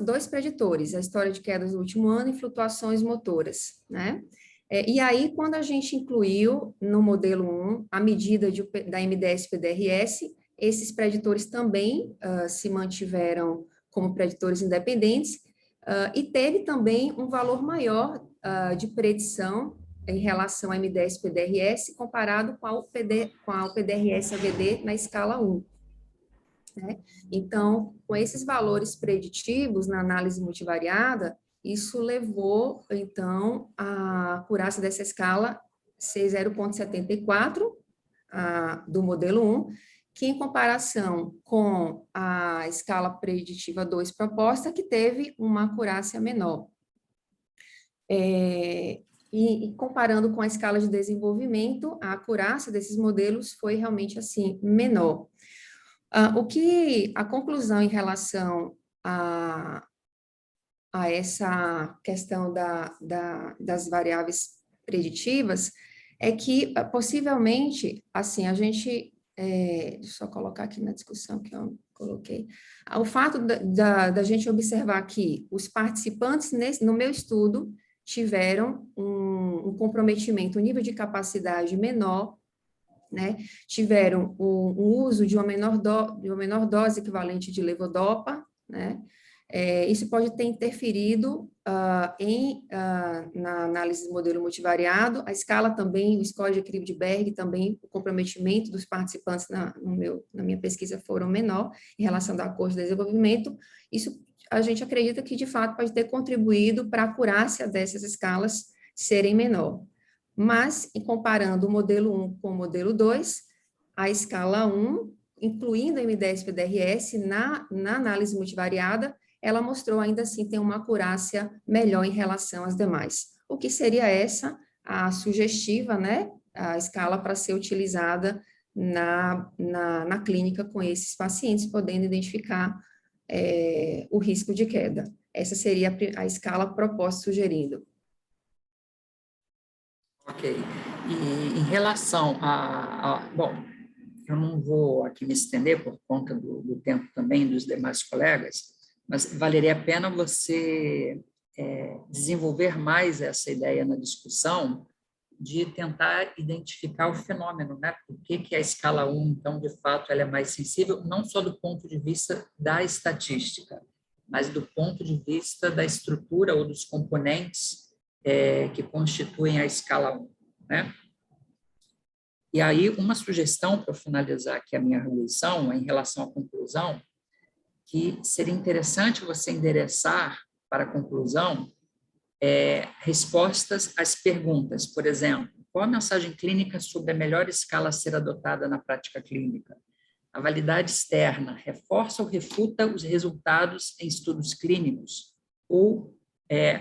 dois preditores, a história de quedas no último ano e flutuações motoras, né? E aí, quando a gente incluiu no modelo 1 a medida da MDS-PDRS, esses preditores também se mantiveram como preditores independentes, e teve também um valor maior de predição em relação ao MDS-PDRS comparado com a PDRS-AVD na escala 1. Né? Então, com esses valores preditivos na análise multivariada, isso levou, então, a acurácia dessa escala ser 0,74 do modelo 1, que em comparação com a escala preditiva 2 proposta, que teve uma acurácia menor. E comparando com a escala de desenvolvimento, a acurácia desses modelos foi realmente, assim, menor. A conclusão em relação a essa questão das variáveis preditivas é que, possivelmente, assim, a gente... deixa eu só colocar aqui na discussão que eu coloquei. O fato da gente observar que os participantes, no meu estudo, tiveram um comprometimento, um nível de capacidade menor, né? Tiveram um uso de uma menor dose equivalente de levodopa, né? Isso pode ter interferido na análise do modelo multivariado, a escala também, o score de equilíbrio de Berg também, o comprometimento dos participantes na minha pesquisa foram menor em relação ao curso de desenvolvimento. Isso a gente acredita que, de fato, pode ter contribuído para a acurácia dessas escalas serem menor. Mas, em comparando o modelo 1 com o modelo 2, a escala 1, incluindo a MDS-PDRS, na análise multivariada, ela mostrou ainda assim ter uma acurácia melhor em relação às demais. O que seria a sugestiva, né, a escala para ser utilizada na clínica com esses pacientes, podendo identificar o risco de queda. Essa seria a escala proposta sugerindo. Ok. E em relação bom, eu não vou aqui me estender por conta do tempo também dos demais colegas, mas valeria a pena você desenvolver mais essa ideia na discussão de tentar identificar o fenômeno, né? Por que a escala 1, então, de fato, ela é mais sensível, não só do ponto de vista da estatística, mas do ponto de vista da estrutura ou dos componentes que constituem a escala 1, né? E aí, uma sugestão para finalizar aqui a minha arguição, em relação à conclusão, que seria interessante você endereçar para a conclusão respostas às perguntas. Por exemplo, qual a mensagem clínica sobre a melhor escala a ser adotada na prática clínica? A validade externa reforça ou refuta os resultados em estudos clínicos? Ou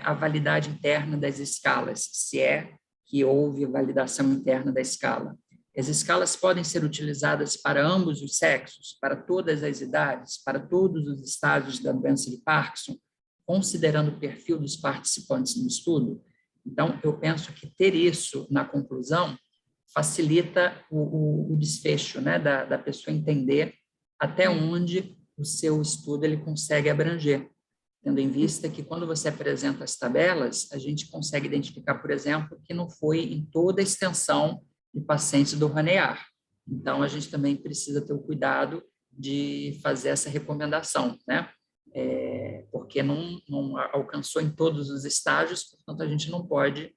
a validade interna das escalas, se é que houve validação interna da escala? As escalas podem ser utilizadas para ambos os sexos, para todas as idades, para todos os estágios da doença de Parkinson, considerando o perfil dos participantes do estudo. Então, eu penso que ter isso na conclusão facilita o desfecho, né, da pessoa entender até onde o seu estudo ele consegue abranger, tendo em vista que, quando você apresenta as tabelas, a gente consegue identificar, por exemplo, que não foi em toda a extensão de pacientes do RANEAR. Então, a gente também precisa ter o cuidado de fazer essa recomendação, né? Porque não alcançou em todos os estágios, portanto, a gente não pode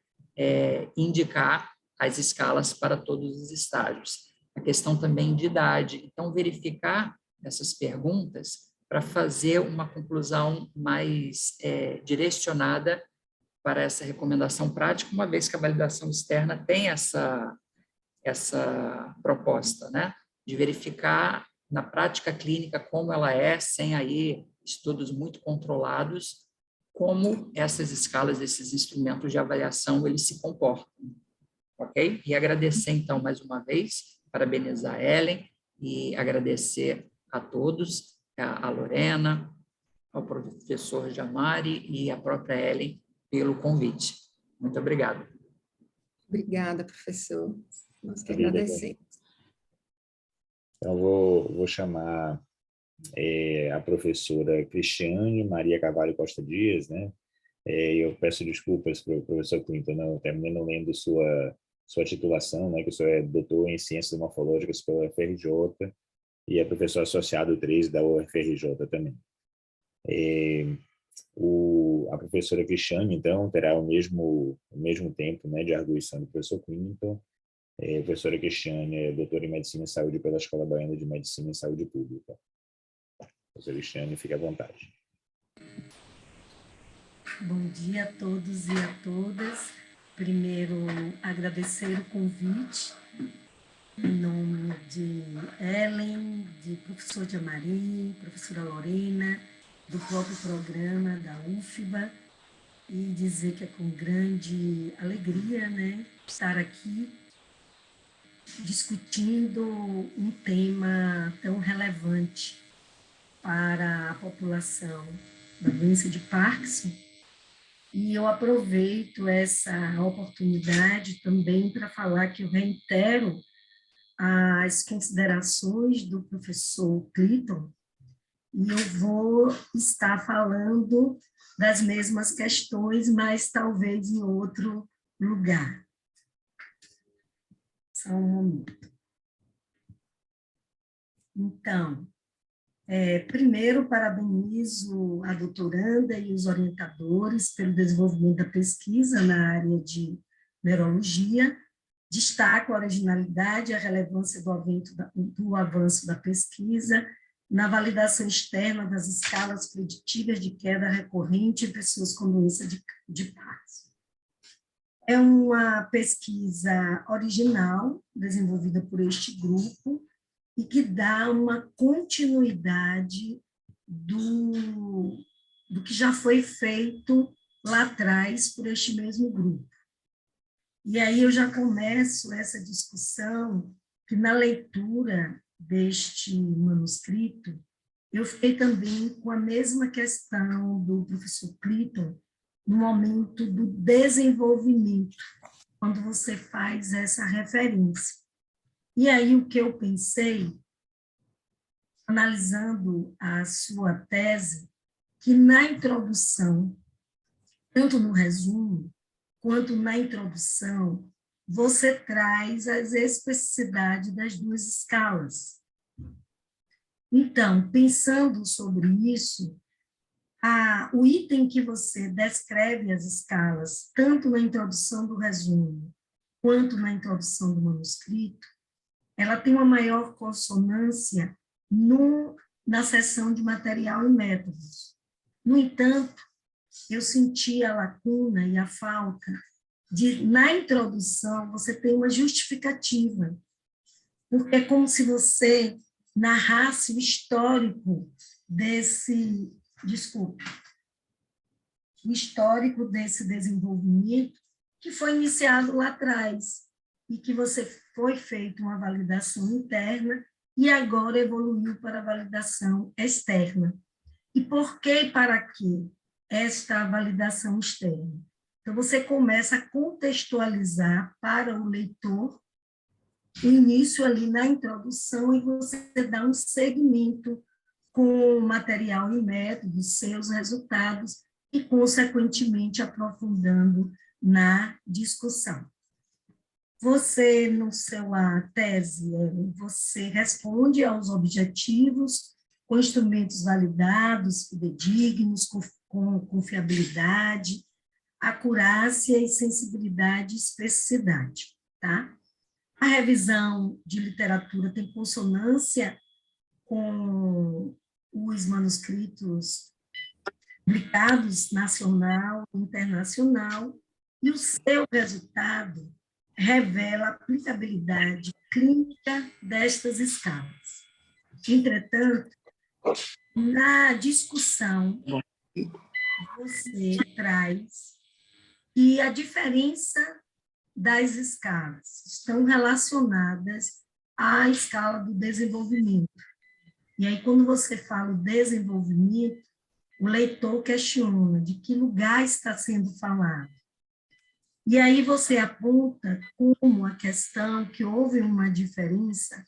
indicar as escalas para todos os estágios. A questão também de idade. Então, verificar essas perguntas para fazer uma conclusão mais direcionada para essa recomendação prática, uma vez que a validação externa tem essa proposta, né, de verificar na prática clínica como ela sem aí estudos muito controlados, como essas escalas, esses instrumentos de avaliação, eles se comportam, ok? E agradecer, então, mais uma vez, parabenizar a Ellen e agradecer a todos, a Lorena, ao professor Jamari e a própria Ellen pelo convite. Muito obrigado. Obrigada, professor. Nós que agradecemos. Então, vou chamar a professora Cristiane Maria Carvalho Costa Dias, né? Eu peço desculpas para o professor Clinton, não terminei não lendo sua titulação, né? Que o senhor é doutor em Ciências Morfológicas pela UFRJ e é professor associado 3 da UFRJ também. A professora Cristiane, então, terá o mesmo tempo, né, de arguição do professor Clinton. A professora Cristiane é doutora em Medicina e Saúde pela Escola Baiana de Medicina e Saúde Pública. Professora Cristiane, fique à vontade. Bom dia a todos e a todas. Primeiro, agradecer o convite em nome de Ellen, de professor Diamari, professora Lorena, do próprio programa da UFBA, e dizer que é com grande alegria, né, estar aqui discutindo um tema tão relevante para a população da doença de Parkinson. E eu aproveito essa oportunidade também para falar que eu reitero as considerações do professor Clinton, e eu vou estar falando das mesmas questões, mas talvez em outro lugar. Só um momento. Então, primeiro, parabenizo a doutoranda e os orientadores pelo desenvolvimento da pesquisa na área de neurologia. Destaco a originalidade e a relevância do avanço da pesquisa na validação externa das escalas preditivas de queda recorrente em pessoas com doença de Parkinson. É uma pesquisa original, desenvolvida por este grupo, e que dá uma continuidade do que já foi feito lá atrás por este mesmo grupo. E aí eu já começo essa discussão, que na leitura deste manuscrito, eu fiquei também com a mesma questão do professor Clinton, no momento do desenvolvimento, quando você faz essa referência. E aí o que eu pensei, analisando a sua tese, que na introdução, tanto no resumo, quanto na introdução, você traz as especificidades das duas escalas. Então, pensando sobre isso, o item que você descreve as escalas, tanto na introdução do resumo, quanto na introdução do manuscrito, ela tem uma maior consonância na seção de material e métodos. No entanto, eu senti a lacuna e a falta na introdução, você tem uma justificativa, porque é como se você narrasse o histórico desse desenvolvimento que foi iniciado lá atrás e que você foi feita uma validação interna e agora evoluiu para a validação externa. E por que e para quê esta validação externa? Então, você começa a contextualizar para o leitor o início ali na introdução e você dá um segmento com material e métodos, seus resultados e, consequentemente, aprofundando na discussão. Você, no seu tese, você responde aos objetivos com instrumentos validados, fidedignos, com confiabilidade, acurácia e sensibilidade e especificidade, tá? A revisão de literatura tem consonância com os manuscritos publicados nacional e internacional, e o seu resultado revela a aplicabilidade clínica destas escalas. Entretanto, na discussão, você traz que a diferença das escalas estão relacionadas à escala do desenvolvimento. E aí, quando você fala o desenvolvimento, o leitor questiona de que lugar está sendo falado. E aí você aponta como a questão que houve uma diferença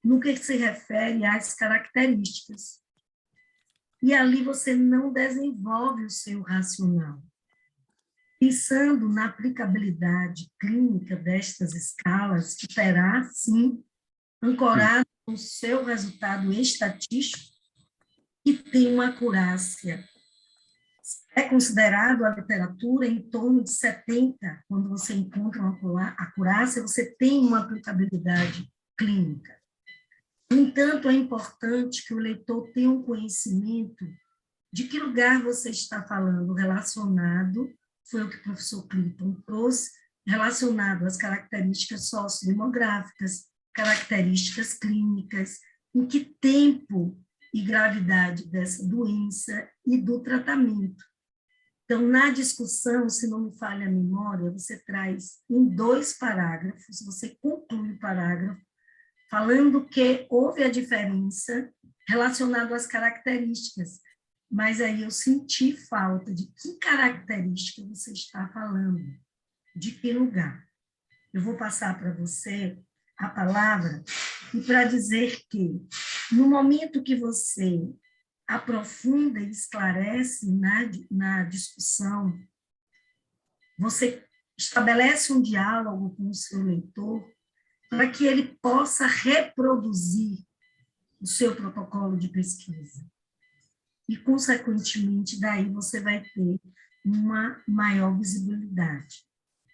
no que se refere às características. E ali você não desenvolve o seu racional. Pensando na aplicabilidade clínica destas escalas, que terá, sim, ancorado no seu resultado estatístico, que tem uma acurácia é considerado a literatura em torno de 70, quando você encontra a acurácia, você tem uma aplicabilidade clínica. No entanto, é importante que o leitor tenha um conhecimento de que lugar você está falando relacionado, foi o que o professor Clinton trouxe, relacionado às características sociodemográficas, características clínicas, em que tempo e gravidade dessa doença e do tratamento. Então, na discussão, se não me falha a memória, você traz em 2 parágrafos, você conclui o parágrafo, falando que houve a diferença relacionada às características, mas aí eu senti falta de que característica você está falando, de que lugar. Eu vou passar para você a palavra e para dizer que, no momento que você aprofunda e esclarece na discussão, você estabelece um diálogo com o seu leitor para que ele possa reproduzir o seu protocolo de pesquisa. E, consequentemente, daí você vai ter uma maior visibilidade.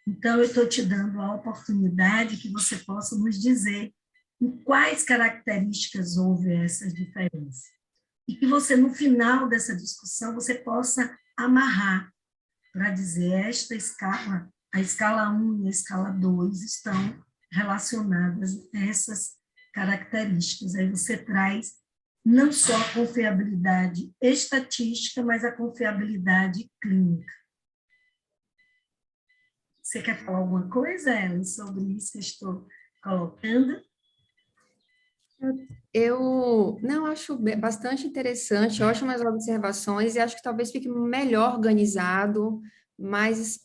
Então, eu estou te dando a oportunidade que você possa nos dizer em quais características houve essas diferenças. E que você, no final dessa discussão, você possa amarrar para dizer esta escala, a escala 1 e a escala 2 estão relacionadas a essas características. Aí você traz não só a confiabilidade estatística, mas a confiabilidade clínica. Você quer falar alguma coisa, Ellen, sobre isso que eu estou colocando? Eu não acho bastante interessante, ótimas observações, e acho que talvez fique melhor organizado, mais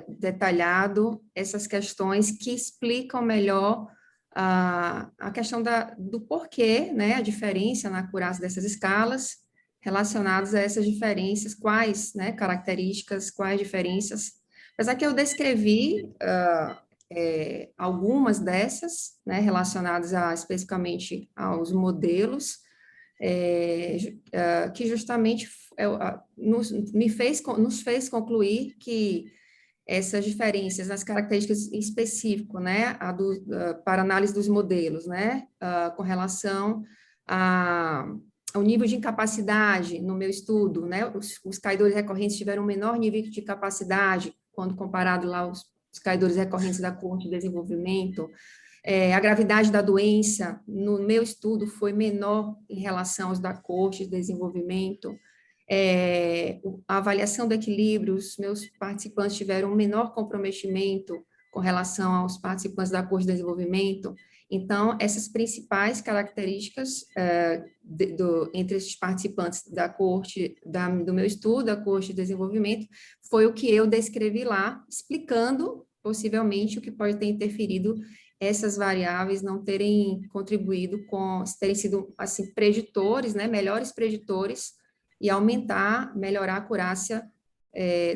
detalhado essas questões que explicam melhor a questão do porquê, né, a diferença na acurácia dessas escalas, relacionadas a essas diferenças, quais, né, características, quais diferenças. Apesar que eu descrevi algumas dessas, né, relacionadas especificamente aos modelos, que justamente nos fez concluir que essas diferenças nas características em específico, né, para análise dos modelos, né, com relação ao nível de incapacidade no meu estudo, né, os caidores recorrentes tiveram um menor nível de capacidade quando comparado lá aos caidores recorrentes da coorte de desenvolvimento. A gravidade da doença, no meu estudo, foi menor em relação aos da coorte de desenvolvimento. A avaliação do equilíbrio, os meus participantes tiveram um menor comprometimento com relação aos participantes da coorte de desenvolvimento. Então, essas principais características entre esses participantes da coorte, do meu estudo, da coorte de desenvolvimento, foi o que eu descrevi lá, explicando, possivelmente, o que pode ter interferido essas variáveis não terem contribuído terem sido, assim, preditores, né, melhores preditores, e melhorar a acurácia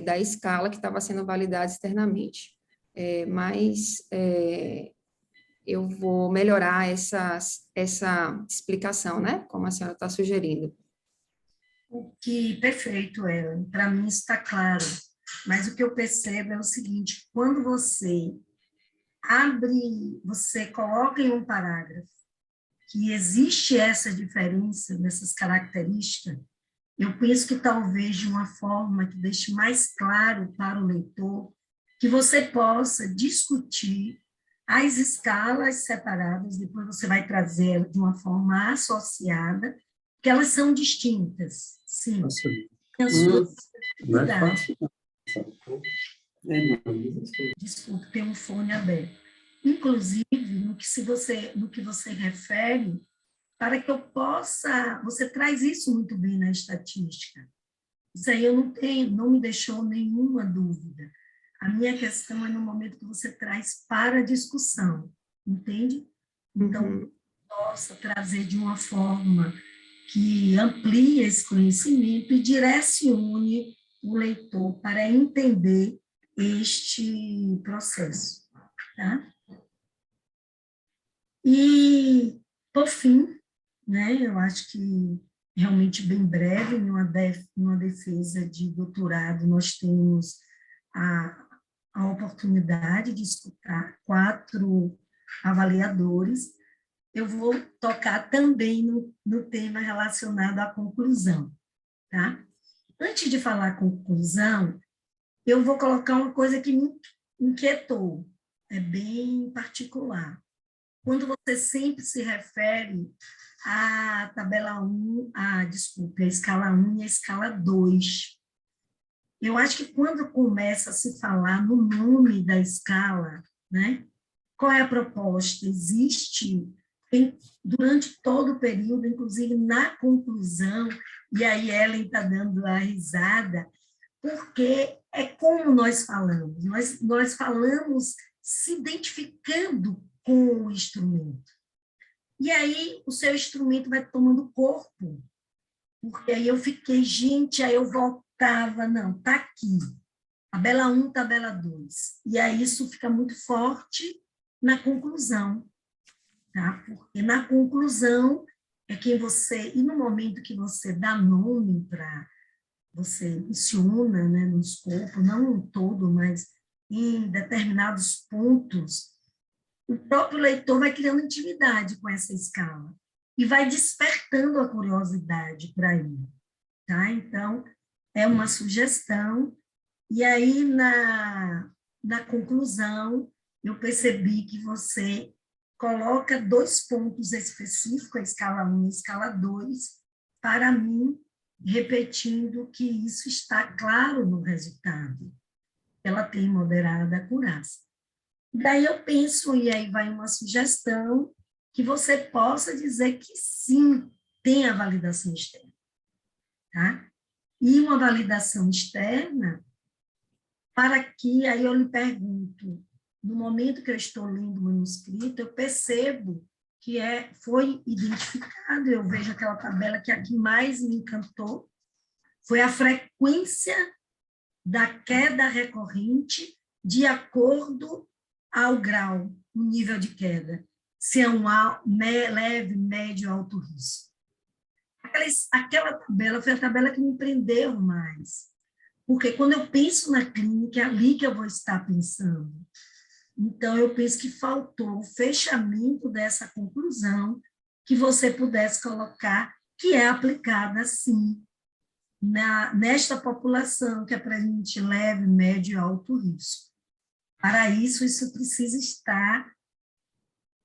da escala que estava sendo validada externamente. Eu vou melhorar essa explicação, né? Como a senhora está sugerindo. Perfeito, Ellen. Para mim está claro. Mas o que eu percebo é o seguinte: quando você você coloca em um parágrafo que existe essa diferença nessas características, eu penso que talvez de uma forma que deixe mais claro para o leitor, que você possa discutir as escalas separadas, depois você vai trazer de uma forma associada, que elas são distintas, sim. Não é fácil. Desculpe, tem um fone aberto. Inclusive, no que você refere, para que eu possa... Você traz isso muito bem na estatística. Isso aí não me deixou nenhuma dúvida. A minha questão é no momento que você traz para a discussão, entende? Então, possa trazer de uma forma que amplie esse conhecimento e direcione o leitor para entender este processo, tá? E, por fim, né, eu acho que realmente bem breve, numa defesa de doutorado, nós temos a oportunidade de escutar 4 avaliadores. Eu vou tocar também no tema relacionado à conclusão, tá? Antes de falar a conclusão, eu vou colocar uma coisa que me inquietou, é bem particular. Quando você sempre se refere à tabela 1, desculpe, a escala 1 e a escala 2. Eu acho que quando começa a se falar no nome da escala, né? Qual é a proposta? Existe, durante todo o período, inclusive na conclusão, e aí Ellen está dando a risada, porque é como nós falamos. Nós falamos se identificando com o instrumento. E aí o seu instrumento vai tomando corpo. Porque aí eu fiquei, gente, aí eu voltava, não, está aqui. Tabela 1, tabela 2. E aí isso fica muito forte na conclusão. Tá? Porque na conclusão é que você, e no momento que você dá nome para, você menciona, né, no escopo, não em todo, mas em determinados pontos, o próprio leitor vai criando intimidade com essa escala e vai despertando a curiosidade para ele. Tá? Então, é uma sugestão. E aí, na conclusão, eu percebi que você coloca 2 pontos específicos, a escala 1 e a escala 2, para mim, repetindo que isso está claro no resultado. Ela tem moderada acurácia. Daí eu penso, e aí vai uma sugestão, que você possa dizer que sim, tem a validação externa. Tá? E uma validação externa, para que, aí eu lhe pergunto, no momento que eu estou lendo o manuscrito, eu percebo que foi identificado, eu vejo aquela tabela que a que mais me encantou, foi a frequência da queda recorrente de acordo ao grau, o nível de queda, se é um leve, médio, alto risco. Aquela tabela foi a tabela que me prendeu mais, porque quando eu penso na clínica, é ali que eu vou estar pensando. Então, eu penso que faltou o fechamento dessa conclusão que você pudesse colocar, que é aplicada, sim, nesta população que apresente leve, médio e alto risco. Para isso, isso precisa estar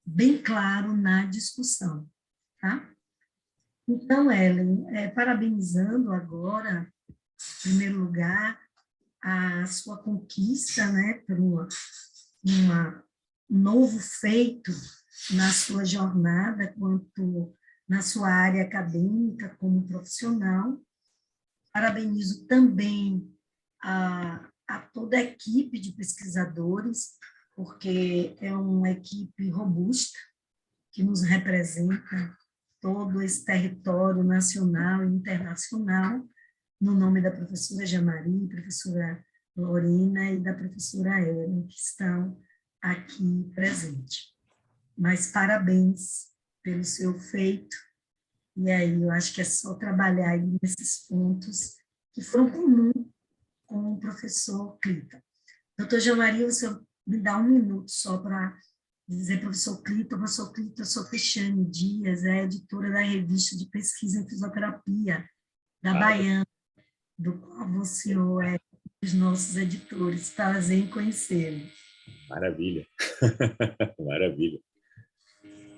bem claro na discussão. Tá? Então, Ellen, parabenizando agora, em primeiro lugar, a sua conquista, né, por um novo feito na sua jornada, quanto na sua área acadêmica como profissional. Parabenizo também a toda a equipe de pesquisadores, porque é uma equipe robusta, que nos representa todo esse território nacional e internacional, no nome da professora Jamari, professora Lorena e da professora Ellen, que estão aqui presentes. Mas parabéns pelo seu feito, e aí eu acho que é só trabalhar aí nesses pontos que foram comuns com o professor Clita. Doutor Jamari, você me dá 1 minuto só para dizer, professor Clita, eu sou Cristiane Dias, editora da revista de pesquisa em fisioterapia da Baiana, do qual você é os nossos editores. Prazer em conhecê-lo. Maravilha, maravilha.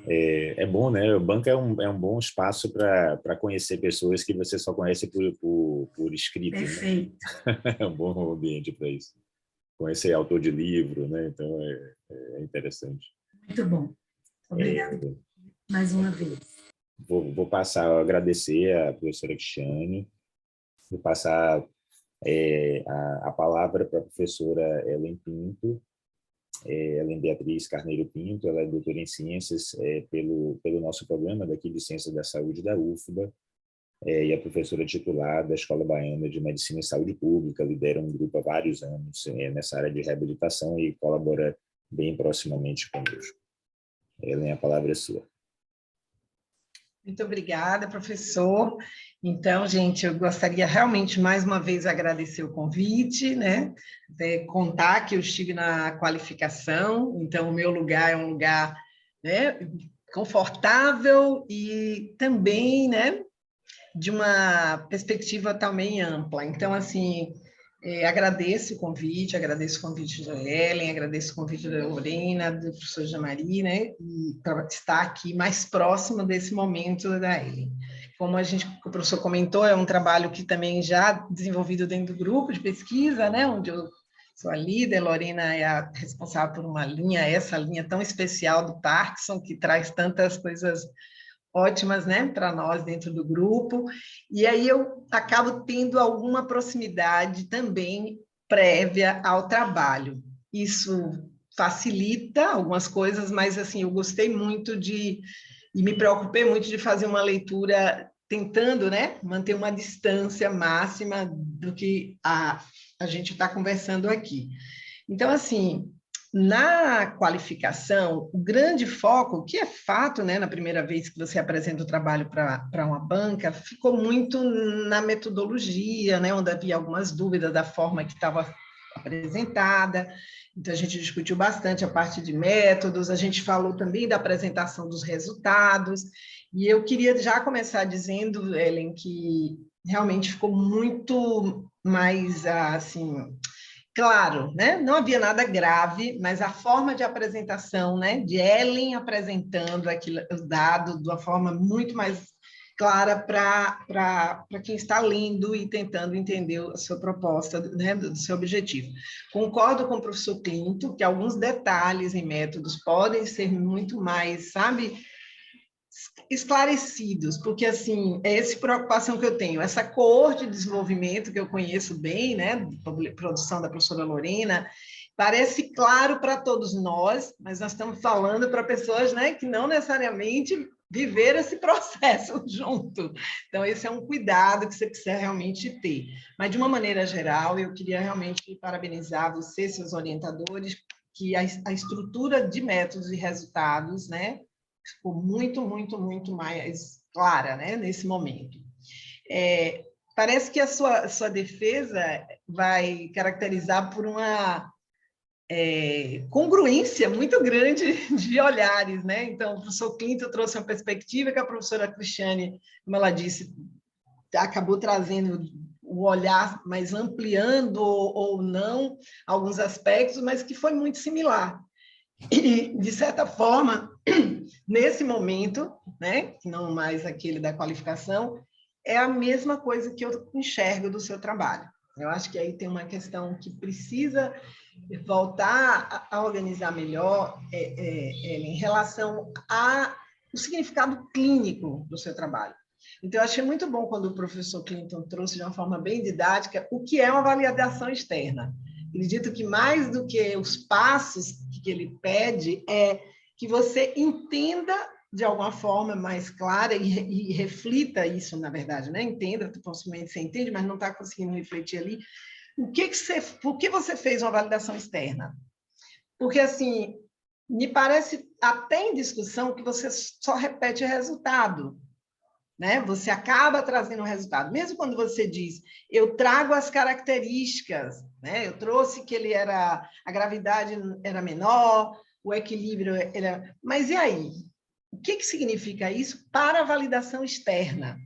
É bom, né? O banco é um bom espaço para conhecer pessoas que você só conhece por escrito. Perfeito. Né? É um bom ambiente para isso. Conhecer autor de livro, né? Então é interessante. Muito bom. Obrigada mais uma vez. Vou passar a agradecer à professora Cristiane, vou passar a palavra para a professora Ellen Pinto. Ellen Beatriz Carneiro Pinto, ela é doutora em ciências pelo nosso programa daqui de Ciências da Saúde da UFBA, e é professora titular da Escola Baiana de Medicina e Saúde Pública, lidera um grupo há vários anos nessa área de reabilitação e colabora bem proximamente conosco. Ellen, a palavra é sua. Muito obrigada, professor. Então, gente, eu gostaria realmente, mais uma vez, agradecer o convite, né? Contar que eu estive na qualificação, então o meu lugar é um lugar, né, confortável e também, né, de uma perspectiva também ampla. Então, assim, agradeço o convite da Ellen, agradeço o convite da Lorena, do professor Jamari, né, e para estar aqui mais próximo desse momento da Ellen. Como o professor comentou, é um trabalho que também já desenvolvido dentro do grupo de pesquisa, né, onde eu sou a líder, Lorena é a responsável por uma linha, essa linha tão especial do Parkinson, que traz tantas coisas ótimas, né, para nós dentro do grupo, e aí eu acabo tendo alguma proximidade também prévia ao trabalho. Isso facilita algumas coisas, mas assim, eu gostei muito e me preocupei muito de fazer uma leitura tentando, né, manter uma distância máxima do que a gente está conversando aqui. Então, assim, na qualificação, o grande foco, que é fato, né, na primeira vez que você apresenta o trabalho para uma banca, ficou muito na metodologia, né, onde havia algumas dúvidas da forma que estava apresentada. Então, a gente discutiu bastante a parte de métodos, a gente falou também da apresentação dos resultados, e eu queria já começar dizendo, Ellen, que realmente ficou muito mais, assim, claro, né? Não havia nada grave, mas a forma de apresentação, né, de Ellen apresentando aquilo, os dados de uma forma muito mais clara para quem está lendo e tentando entender a sua proposta, né, do seu objetivo. Concordo com o professor Clinton que alguns detalhes em métodos podem ser muito mais, sabe, esclarecidos, porque, assim, é essa preocupação que eu tenho, essa coorte de desenvolvimento que eu conheço bem, né, de produção da professora Lorena, parece claro para todos nós, mas nós estamos falando para pessoas, né, que não necessariamente viveram esse processo junto. Então, esse é um cuidado que você precisa realmente ter. Mas, de uma maneira geral, eu queria realmente parabenizar você, seus orientadores, que a estrutura de métodos e resultados, né, ficou muito, muito, muito mais clara, né, nesse momento. Parece que a sua defesa vai caracterizar por uma congruência muito grande de olhares, né? Então, o professor Clinton trouxe uma perspectiva que a professora Cristiane, como ela disse, acabou trazendo o olhar, mas ampliando ou não alguns aspectos, mas que foi muito similar. E, de certa forma, nesse momento, né, não mais aquele da qualificação, é a mesma coisa que eu enxergo do seu trabalho. Eu acho que aí tem uma questão que precisa voltar a organizar melhor em relação ao significado clínico do seu trabalho. Então, eu achei muito bom quando o professor Clinton trouxe de uma forma bem didática o que é uma validação externa. Acredito que mais do que os passos que ele pede é que você entenda de alguma forma mais clara e reflita isso, na verdade, né? Entenda, possivelmente você entende, mas não está conseguindo refletir ali. Por que você fez uma validação externa? Porque, assim, me parece até em discussão que você só repete o resultado, né? Você acaba trazendo o resultado. Mesmo quando você diz, eu trago as características, né? Eu trouxe que a gravidade era menor, o equilíbrio era... Mas e aí? O que significa isso para a validação externa?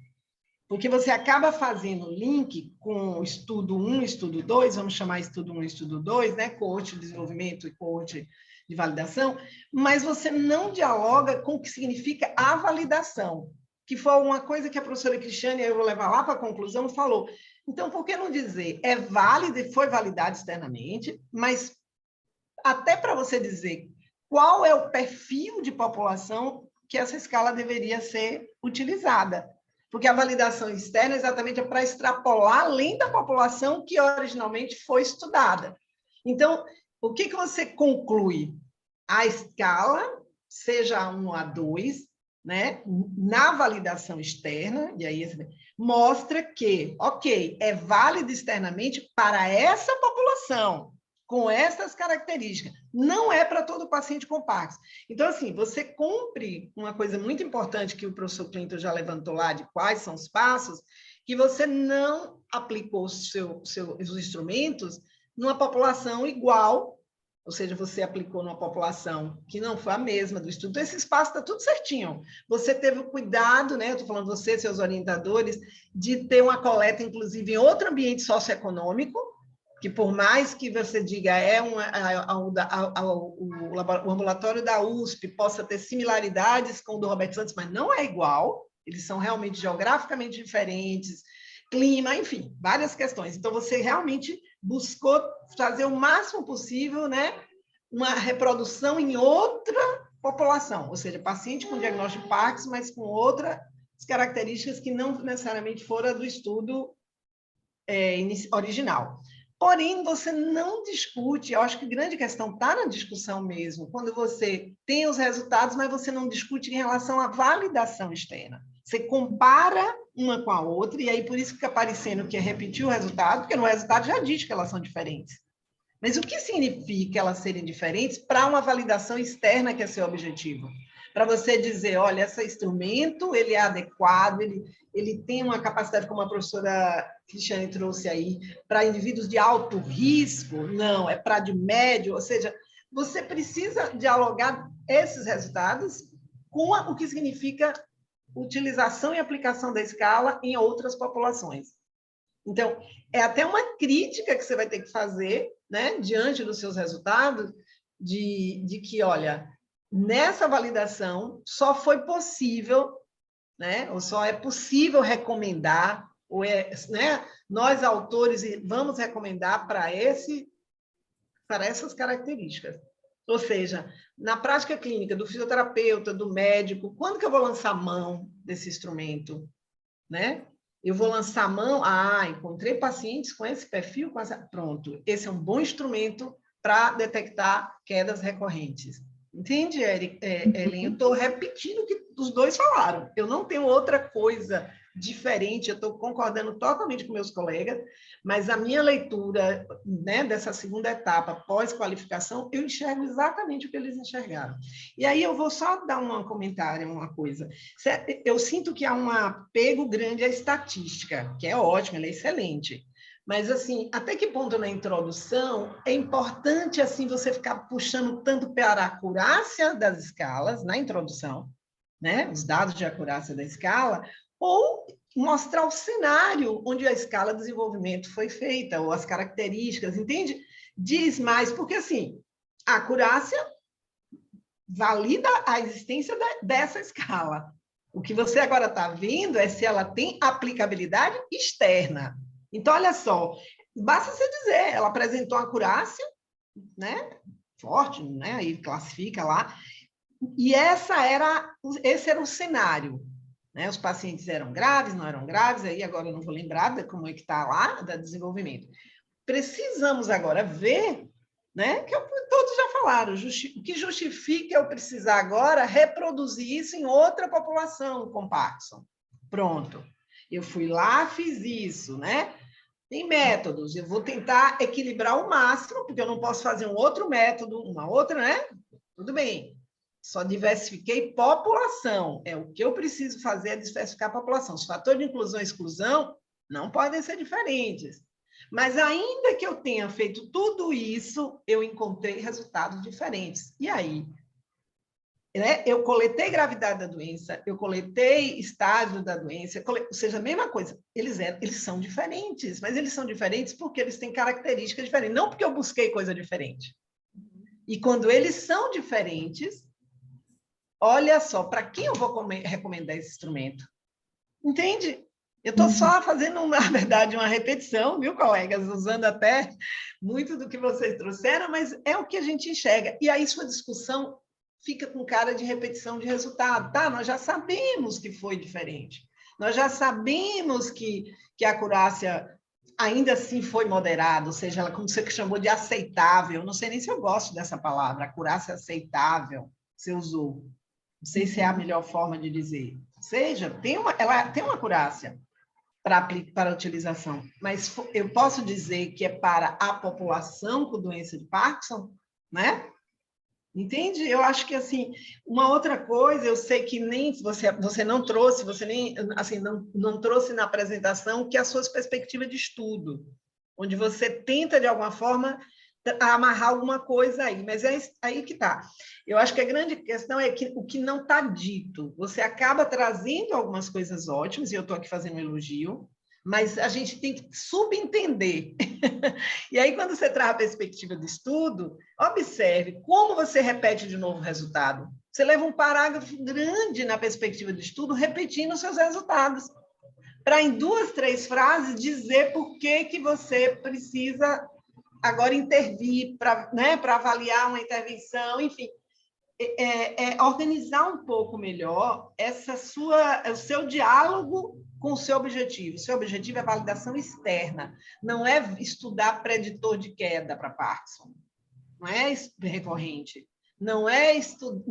Porque você acaba fazendo link com o estudo 1, estudo 2, vamos chamar estudo 1 e estudo 2, né? Coorte de desenvolvimento e coorte de validação, mas você não dialoga com o que significa a validação, que foi uma coisa que a professora Cristiane, eu vou levar lá para a conclusão, falou. Então, por que não dizer? É válido e foi validado externamente, mas até para você dizer qual é o perfil de população que essa escala deveria ser utilizada. Porque a validação externa exatamente é para extrapolar além da população que originalmente foi estudada. Então, o que você conclui? A escala, seja A1 ou A2, né, na validação externa, e aí mostra que, ok, é válido externamente para essa população, com essas características. Não é para todo paciente com Parkinson. Então, assim, você cumpre uma coisa muito importante que o professor Clinton já levantou lá, de quais são os passos, que você não aplicou os instrumentos numa população igual, ou seja, você aplicou numa população que não foi a mesma do estudo. Então, esse espaço está tudo certinho. Você teve o cuidado, né? Eu estou falando você, seus orientadores, de ter uma coleta, inclusive, em outro ambiente socioeconômico, que por mais que você diga o ambulatório da USP possa ter similaridades com o do Roberto Santos, mas não é igual, eles são realmente geograficamente diferentes, clima, enfim, várias questões. Então, você realmente buscou fazer o máximo possível, né, uma reprodução em outra população, ou seja, paciente com diagnóstico de Parkinson, mas com outras características que não necessariamente foram do estudo original. Porém, você não discute, eu acho que a grande questão está na discussão mesmo, quando você tem os resultados, mas você não discute em relação à validação externa. Você compara uma com a outra, e aí por isso fica parecendo que é repetir o resultado, porque no resultado já diz que elas são diferentes. Mas o que significa elas serem diferentes para uma validação externa, que é seu objetivo? Para você dizer, olha, esse instrumento, ele é adequado, ele tem uma capacidade, como a professora Cristiane trouxe aí, para indivíduos de alto risco? Não, é para de médio, ou seja, você precisa dialogar esses resultados com o que significa utilização e aplicação da escala em outras populações. Então, é até uma crítica que você vai ter que fazer, né, diante dos seus resultados, de que, olha, nessa validação só foi possível, né, ou só é possível recomendar, ou né, nós autores vamos recomendar para essas características. Ou seja, na prática clínica do fisioterapeuta, do médico, quando que eu vou lançar a mão desse instrumento? Né? Eu vou lançar a mão, encontrei pacientes com esse perfil, pronto, esse é um bom instrumento para detectar quedas recorrentes. Entende, Ellen? Eu estou repetindo o que os dois falaram. Eu não tenho outra coisa diferente, eu estou concordando totalmente com meus colegas, mas a minha leitura, né, dessa segunda etapa, pós-qualificação, eu enxergo exatamente o que eles enxergaram. E aí eu vou só dar um comentário, uma coisa. Eu sinto que há um apego grande à estatística, que é ótimo, ela é excelente. Mas, assim, até que ponto na introdução é importante, assim, você ficar puxando tanto para a acurácia das escalas, na introdução, né? Os dados de acurácia da escala, ou mostrar o cenário onde a escala de desenvolvimento foi feita, ou as características, entende? Diz mais, porque, assim, a acurácia valida a existência dessa escala. O que você agora está vendo é se ela tem aplicabilidade externa. Então, olha só, basta você dizer, ela apresentou uma acurácia, né, forte, né, aí classifica lá, e esse era o cenário, né, os pacientes eram graves, não eram graves, aí agora eu não vou lembrar de como é que está lá, do desenvolvimento. Precisamos agora ver, né, que todos já falaram, o que justifica eu precisar agora reproduzir isso em outra população com Parkinson. Pronto. Eu fui lá, fiz isso, né? Tem métodos, eu vou tentar equilibrar o máximo, porque eu não posso fazer um outro método, uma outra, né? Tudo bem. Só diversifiquei população. O que eu preciso fazer é diversificar a população. Os fatores de inclusão e exclusão não podem ser diferentes. Mas ainda que eu tenha feito tudo isso, eu encontrei resultados diferentes. E aí? Né? Eu coletei gravidade da doença, eu coletei estágio da doença, ou seja, a mesma coisa. Eles são diferentes, mas eles são diferentes porque eles têm características diferentes, não porque eu busquei coisa diferente. E quando eles são diferentes, olha só, para quem eu vou recomendar esse instrumento? Entende? Eu estou só fazendo, na verdade, uma repetição, viu, colegas? Usando até muito do que vocês trouxeram, mas é o que a gente enxerga. E aí sua discussão fica com cara de repetição de resultado, tá? Nós já sabemos que foi diferente. Nós já sabemos que a acurácia ainda assim foi moderada, ou seja, ela, como você chamou de aceitável, não sei nem se eu gosto dessa palavra, acurácia aceitável, você usou. Não sei se é a melhor forma de dizer. Ou seja, ela tem uma acurácia. para a utilização, mas eu posso dizer que é para a população com doença de Parkinson, né? Entende? Eu acho que, assim, uma outra coisa, eu sei que nem você não trouxe, você nem, assim, não trouxe na apresentação, que é a sua perspectiva de estudo, onde você tenta, de alguma forma, amarrar alguma coisa aí, mas é aí que está. Eu acho que a grande questão é que o que não está dito, você acaba trazendo algumas coisas ótimas, e eu estou aqui fazendo um elogio, mas a gente tem que subentender. E aí, quando você traz a perspectiva do estudo, observe como você repete de novo o resultado. Você leva um parágrafo grande na perspectiva do estudo, repetindo os seus resultados, para, em 2, 3 frases, dizer por que você precisa agora intervir para, né, para avaliar uma intervenção, enfim. Organizar um pouco melhor o seu diálogo com o seu objetivo. O seu objetivo é a validação externa, não é estudar preditor de queda para Parkinson, não é recorrente, não é estudar.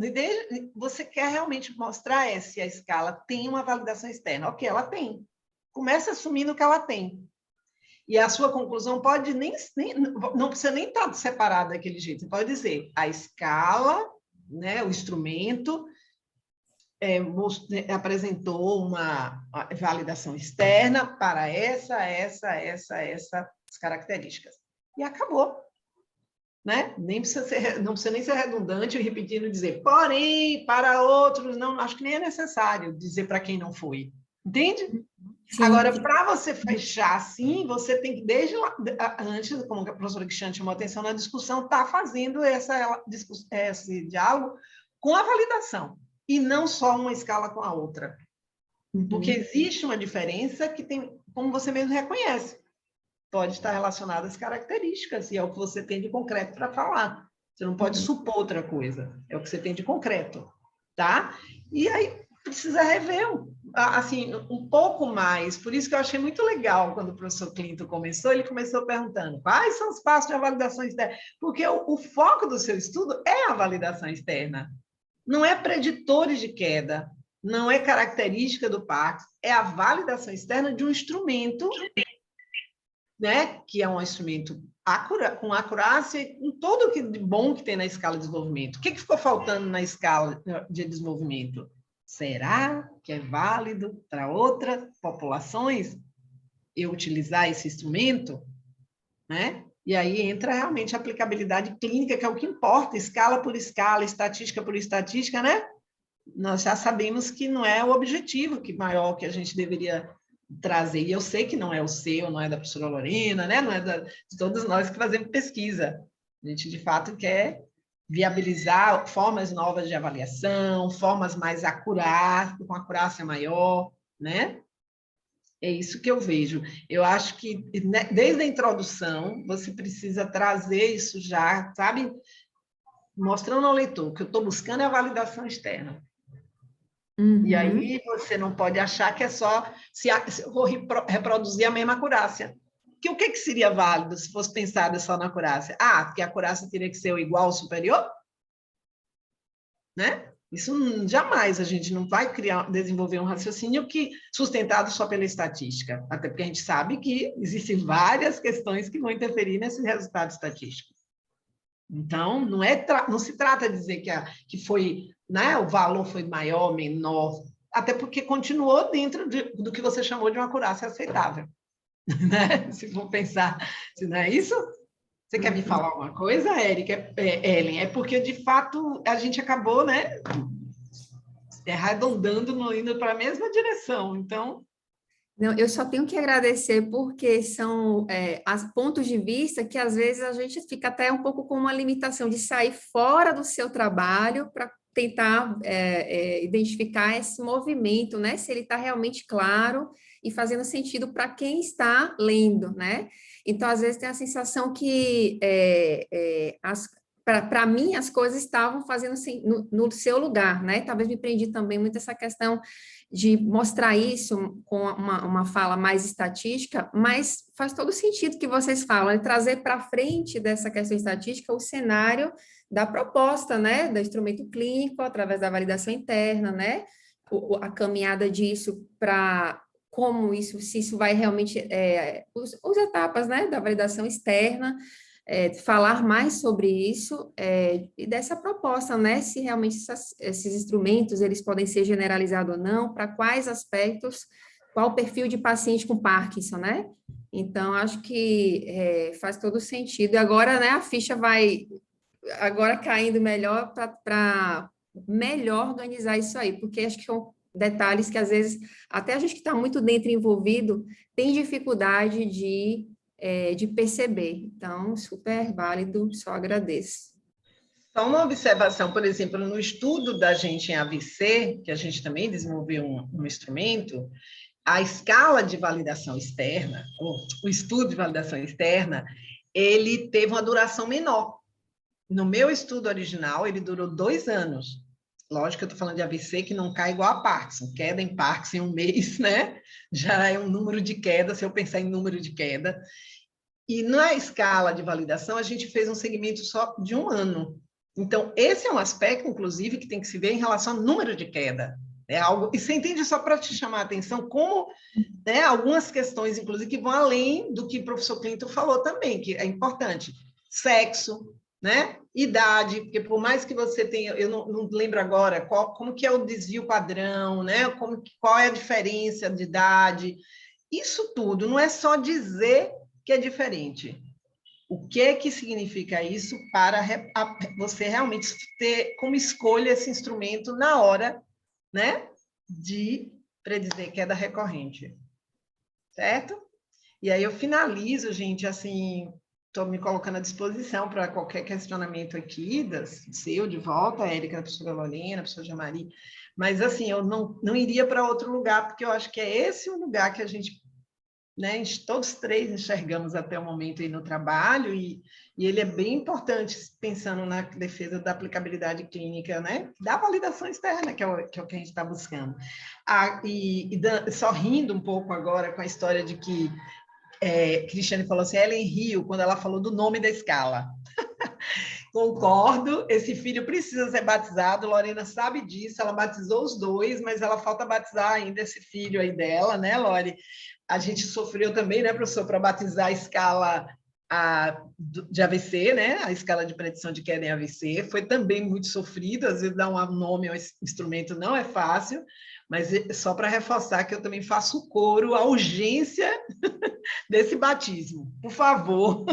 Você quer realmente mostrar se a escala tem uma validação externa. Ok, ela tem. Começa assumindo que ela tem. E a sua conclusão pode não precisa nem estar separada daquele jeito. Você pode dizer, a escala, né, o instrumento apresentou uma validação externa para essas características. E acabou. Né? Não precisa nem ser redundante e repetindo dizer, porém, para outros, não, acho que nem é necessário dizer para quem não foi. Entende? Sim. Agora, para você fechar assim, você tem que, desde lá, antes, como a professora Cristiane chamou a atenção na discussão, tá fazendo esse diálogo com a validação, e não só uma escala com a outra. Porque existe uma diferença que tem, como você mesmo reconhece, pode estar relacionada às características, e é o que você tem de concreto para falar. Você não pode supor outra coisa, é o que você tem de concreto, tá? E aí precisa rever assim, um pouco mais. Por isso que eu achei muito legal quando o professor Clinton começou, ele começou perguntando quais são os passos de validação externa, porque o foco do seu estudo é a validação externa, não é preditores de queda, não é característica do Parkinson, é a validação externa de um instrumento, né, que é um instrumento com acurácia e com tudo de bom que tem na escala de desenvolvimento. O que ficou faltando na escala de desenvolvimento? Será que é válido para outras populações eu utilizar esse instrumento? Né? E aí entra realmente a aplicabilidade clínica, que é o que importa, escala por escala, estatística por estatística, né? Nós já sabemos que não é o objetivo maior que a gente deveria trazer, e eu sei que não é o seu, não é da professora Lorena, né? Não é de todos nós que fazemos pesquisa. A gente, de fato, quer viabilizar formas novas de avaliação, formas mais acuradas, com acurácia maior, né? É isso que eu vejo. Eu acho que, né, desde a introdução, você precisa trazer isso já, sabe? Mostrando ao leitor que eu estou buscando a validação externa. E aí você não pode achar que é só se eu vou reproduzir a mesma acurácia. O que seria válido se fosse pensado só na acurácia? Ah, porque a acurácia teria que ser igual ou superior? Né? Isso jamais a gente não vai desenvolver um raciocínio sustentado só pela estatística, até porque a gente sabe que existem várias questões que vão interferir nesse resultado estatístico. Então, não se trata de dizer que foi, né, o valor foi maior, menor, até porque continuou dentro do que você chamou de uma acurácia aceitável. Né? Se for pensar, se não é isso? Você quer me falar alguma coisa, Érica? Ellen? É porque, de fato, a gente acabou, né, arredondando, indo para a mesma direção. Então... Não, eu só tenho que agradecer, porque são pontos de vista que, às vezes, a gente fica até um pouco com uma limitação de sair fora do seu trabalho para tentar identificar esse movimento, né? Se ele está realmente claro e fazendo sentido para quem está lendo, né? Então, às vezes, tem a sensação que, para mim, as coisas estavam fazendo assim, no seu lugar, né? Talvez me prendi também muito essa questão de mostrar isso com uma fala mais estatística, mas faz todo sentido que vocês falam, trazer para frente dessa questão estatística o cenário da proposta, né, do instrumento clínico, através da validação interna, né, a caminhada disso para como isso, se isso vai realmente, as etapas, né, da validação externa, falar mais sobre isso, e dessa proposta, né, se realmente esses instrumentos, eles podem ser generalizados ou não, para quais aspectos, qual o perfil de paciente com Parkinson, né? Então, acho que faz todo sentido. E agora, né, a ficha vai agora caindo melhor para melhor organizar isso aí, porque acho que são detalhes que, às vezes, até a gente que está muito dentro envolvido, tem dificuldade de perceber. Então, super válido, só agradeço. Só uma observação, por exemplo, no estudo da gente em AVC, que a gente também desenvolveu um instrumento, a escala de validação externa, o estudo de validação externa, ele teve uma duração menor. No meu estudo original, ele durou 2 anos. Lógico que eu estou falando de AVC que não cai igual a Parkinson. Queda em Parkinson em 1 mês, né? Já é um número de queda, se eu pensar em número de queda. E na escala de validação, a gente fez um segmento só de 1 ano. Então, esse é um aspecto, inclusive, que tem que se ver em relação ao número de queda. É algo, e você entende, só para te chamar a atenção, como, né, algumas questões, inclusive, que vão além do que o professor Clinton falou também, que é importante. Sexo, né? Idade, porque por mais que você tenha, eu não lembro agora como que é o desvio padrão, né? Qual é a diferença de idade. Isso tudo não é só dizer que é diferente. O que é que significa isso para você realmente ter como escolha esse instrumento na hora, né, de predizer queda recorrente, certo? E aí eu finalizo, gente, assim, estou me colocando à disposição para qualquer questionamento aqui, seu de volta, a Érica, a professora Lorena, a professora Jamari, mas assim, eu não iria para outro lugar, porque eu acho que é esse o lugar que a gente, né, todos 3 enxergamos até o momento aí no trabalho, e ele é bem importante, pensando na defesa da aplicabilidade clínica, né, da validação externa, que é o que a gente está buscando. Só rindo um pouco agora com a história de que Cristiane falou assim, Ellen riu quando ela falou do nome da escala. Concordo, esse filho precisa ser batizado, Lorena sabe disso, ela batizou os 2, mas ela falta batizar ainda esse filho aí dela, né, Lore? A gente sofreu também, né, professor, para batizar a escala de AVC, né? A escala de predição de queda em AVC, foi também muito sofrido, às vezes dar um nome ao instrumento não é fácil, mas só para reforçar que eu também faço coro à urgência desse batismo. Por favor,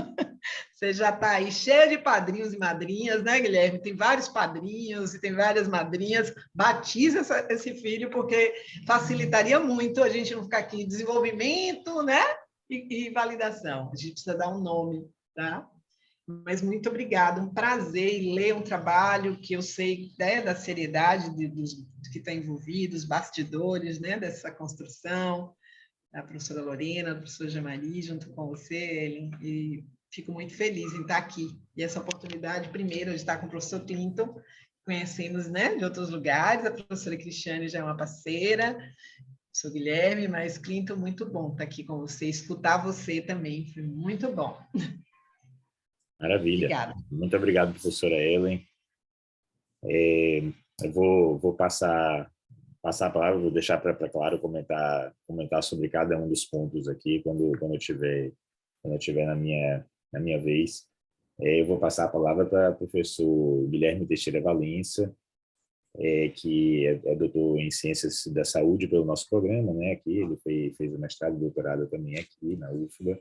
você já está aí cheia de padrinhos e madrinhas, né, Guilherme? Tem vários padrinhos e tem várias madrinhas. Batiza esse filho, porque facilitaria muito a gente não ficar aqui em desenvolvimento, né? E validação. A gente precisa dar um nome, tá? Mas muito obrigada, um prazer em ler um trabalho que eu sei, né, da seriedade dos que estão envolvidos, bastidores, né, dessa construção, da professora Lorena, da professora Jamari, junto com você, Ellen, e fico muito feliz em estar aqui. E essa oportunidade, primeiro, de estar com o professor Clinton, conhecemos, né, de outros lugares, a professora Cristiane já é uma parceira, sou Guilherme, mas Clinton, muito bom estar aqui com você, escutar você também, foi muito bom. Maravilha. Obrigada. Muito obrigado, professora Ellen. Eu vou passar a palavra, vou deixar para Claro comentar sobre cada um dos pontos aqui quando eu tiver na minha vez. Eu vou passar a palavra para o professor Guilherme Teixeira Valença, que é doutor em Ciências da Saúde pelo nosso programa, né? Aqui ele fez o mestrado e doutorado também aqui na UFBA,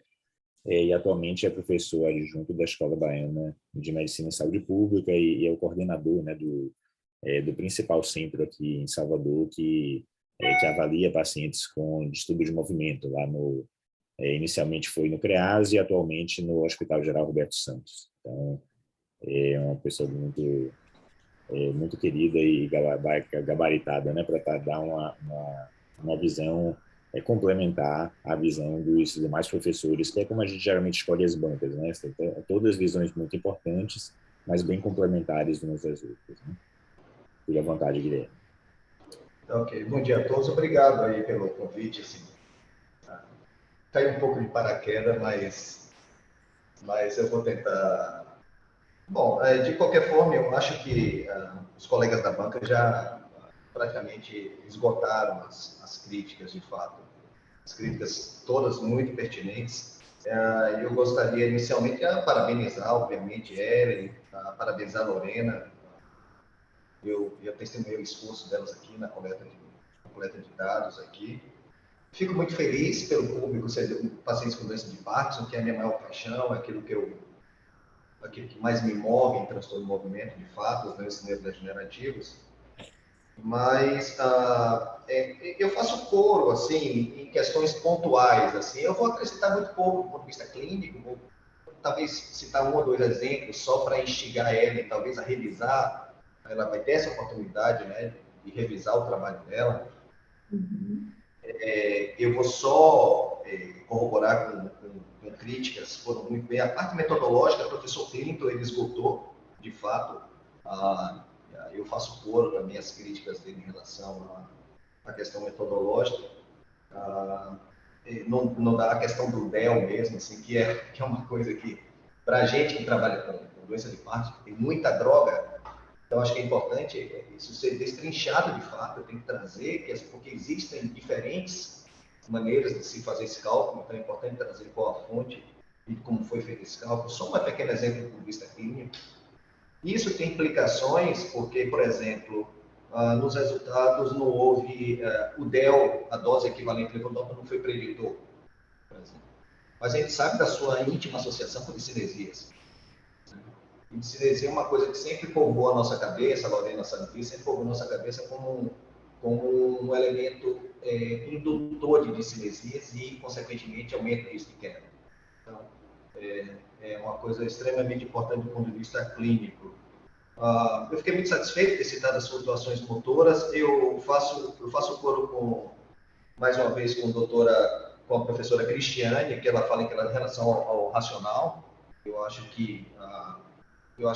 e atualmente é professor adjunto da Escola Baiana de Medicina e Saúde Pública e é o coordenador, né, do principal centro aqui em Salvador que avalia pacientes com distúrbio de movimento, lá inicialmente foi no CREAS e atualmente no Hospital Geral Roberto Santos. Então, é uma pessoa muito querida e gabaritada, né, para dar uma visão complementar à visão dos demais professores, que é como a gente geralmente escolhe as bancas, né? Todas visões muito importantes, mas bem complementares umas das outras, né? Fique à vontade, Guilherme. Ok, bom dia a todos, obrigado aí pelo convite, assim, caiu um pouco de paraquedas, mas eu vou tentar. Bom, de qualquer forma, eu acho que os colegas da banca já praticamente esgotaram as críticas, de fato. as críticas todas muito pertinentes. Eu gostaria inicialmente de parabenizar, obviamente, Ellen, parabenizar a Lorena. Eu testemunhei o esforço delas aqui na coleta de dados aqui. Fico muito feliz pelo público ser pacientes com doença de Parkinson, que é a minha maior paixão, é aquilo que mais me move em transtorno do movimento, de fato, os doenças neurodegenerativos. Mas eu faço coro, assim, em questões pontuais, assim. Eu vou acrescentar muito pouco do ponto de vista clínico, vou talvez citar um ou dois exemplos só para instigar ela, talvez a revisar. Ela vai ter essa oportunidade, né, de revisar o trabalho dela. Eu vou só corroborar com críticas, foram muito bem. A parte metodológica, o professor Clinton, ele esgotou, de fato. Eu faço coro também as críticas dele em relação à questão metodológica. Não dá a questão do DEL mesmo, assim, que é uma coisa que, para a gente que trabalha com doença de Parkinson, tem muita droga. Então, acho que é importante isso ser destrinchado de fato, eu tenho que trazer, porque existem diferentes maneiras de se fazer esse cálculo, então é importante trazer qual a fonte e como foi feito esse cálculo. Só um pequeno exemplo do ponto de vista clínico. Isso tem implicações porque, por exemplo, nos resultados não houve o DEL, a dose equivalente ao levodopa, não foi preditor, por exemplo. Mas a gente sabe da sua íntima associação com discinesias. E discinesia é uma coisa que sempre povoou a nossa cabeça, a Lorena sabe disso, sempre povoou a nossa cabeça como um elemento indutor de discinesias e, consequentemente, aumento o risco de queda. Então, é uma coisa extremamente importante do ponto de vista clínico. Eu fiquei muito satisfeito de ter citado as flutuações motoras. Eu faço coro mais uma vez com a professora Cristiane, que ela fala em relação ao racional. Eu acho que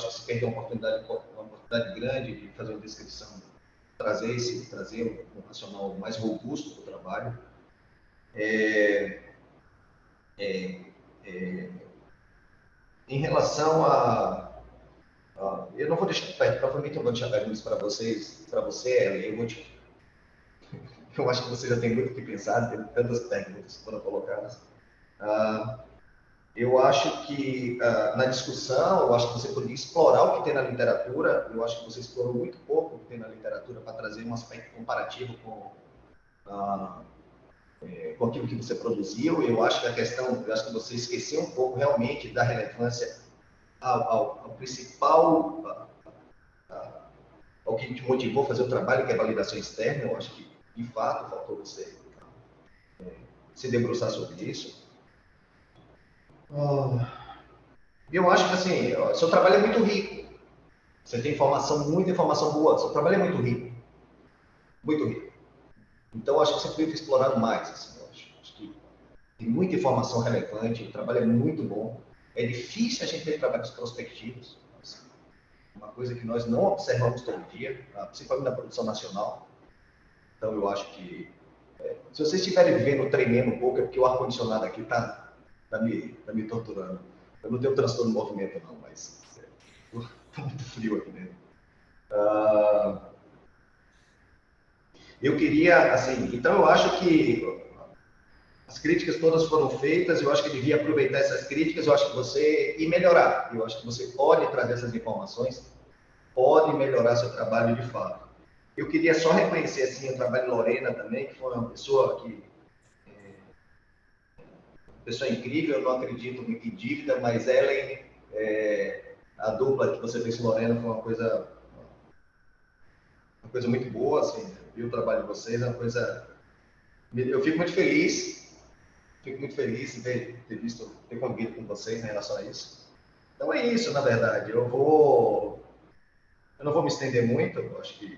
se perdeu uma oportunidade grande de fazer uma descrição, trazer um racional mais robusto para o trabalho. Em relação eu não vou deixar, provavelmente eu vou deixar perguntas para você, Ellen, eu acho que você já tem muito o que pensar, tem tantas perguntas que foram colocadas. Eu acho que na discussão, eu acho que você poderia explorar o que tem na literatura. Eu acho que você explorou muito pouco o que tem na literatura para trazer um aspecto comparativo com aquilo que você produziu. Eu acho que você esqueceu um pouco realmente da relevância ao principal, ao que te motivou a fazer o trabalho, que é a validação externa. Eu acho que, de fato, faltou você se debruçar sobre isso. Eu acho que, assim, seu trabalho é muito rico. Você tem muita informação boa. Seu trabalho é muito rico. Muito rico. Então, eu acho que você poderia ter explorado mais. Assim, eu acho que tem muita informação relevante. O trabalho é muito bom. É difícil a gente ter trabalhos prospectivos. Assim, uma coisa que nós não observamos todo dia, principalmente na produção nacional. Então, eu acho que se vocês estiverem vivendo, tremendo um pouco, é porque o ar-condicionado aqui está me torturando. Eu não tenho transtorno de movimento, não, mas está muito frio aqui dentro. Eu queria, assim, então eu acho que as críticas todas foram feitas, eu acho que devia aproveitar essas críticas, eu acho que e melhorar. Eu acho que você pode trazer essas informações, pode melhorar seu trabalho de fato. Eu queria só reconhecer, assim, o trabalho de Lorena também, que foi uma pessoa incrível. Eu não acredito muito em dívida, mas Ellen, a dupla que você fez com Lorena foi uma coisa muito boa, assim, vi o trabalho de vocês, é uma coisa... Eu fico muito feliz em ter convivido com vocês em relação a isso. Então é isso, na verdade. Eu não vou me estender muito, eu acho que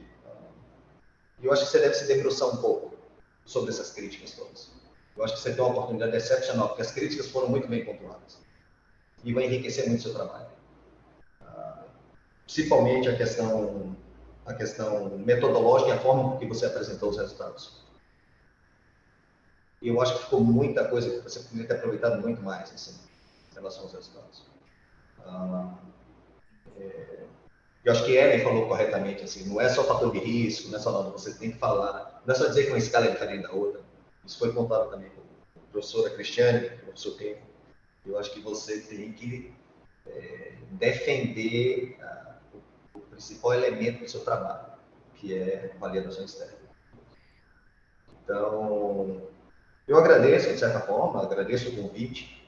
você deve se debruçar um pouco sobre essas críticas todas. Eu acho que você tem uma oportunidade excepcional, porque as críticas foram muito bem pontuadas. E vai enriquecer muito o seu trabalho. Principalmente a questão metodológica e a forma que você apresentou os resultados. E eu acho que ficou muita coisa que você poderia ter aproveitado muito mais, assim, em relação aos resultados. Eu acho que Ellen falou corretamente, assim, não é só fator de risco, não é só nada, você tem que falar, não é só dizer que uma escala é diferente da outra. Isso foi pontuado também por professora Cristiane, professor Clínio, eu acho que você tem que defender o principal elemento do seu trabalho, que é a validação externa. Então, eu agradeço, de certa forma, agradeço o convite.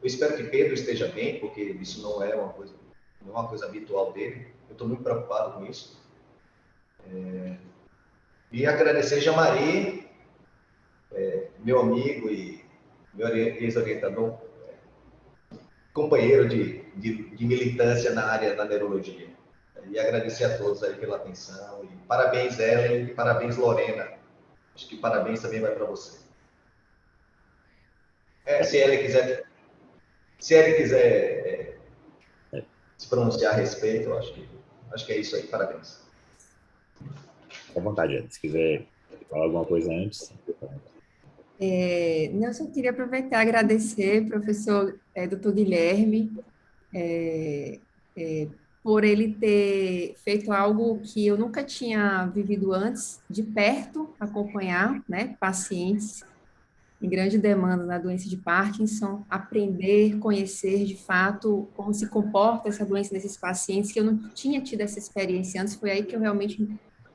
Eu espero que Pedro esteja bem, porque isso não é uma coisa habitual dele. Eu estou muito preocupado com isso. E agradecer Jamari, meu amigo e meu ex-orientador, companheiro de militância na área da neurologia. E agradecer a todos aí pela atenção. E parabéns, Ellen, e parabéns, Lorena. Acho que parabéns também vai para você. Se ele quiser se pronunciar a respeito, eu acho que é isso aí. Parabéns. Fique à vontade, Ellen. Se quiser falar alguma coisa antes. Não, eu só queria aproveitar e agradecer, professor Dr. Guilherme, por ele ter feito algo que eu nunca tinha vivido antes, de perto, acompanhar, né, pacientes em grande demanda na doença de Parkinson, aprender, conhecer de fato como se comporta essa doença nesses pacientes, que eu não tinha tido essa experiência antes, foi aí que eu realmente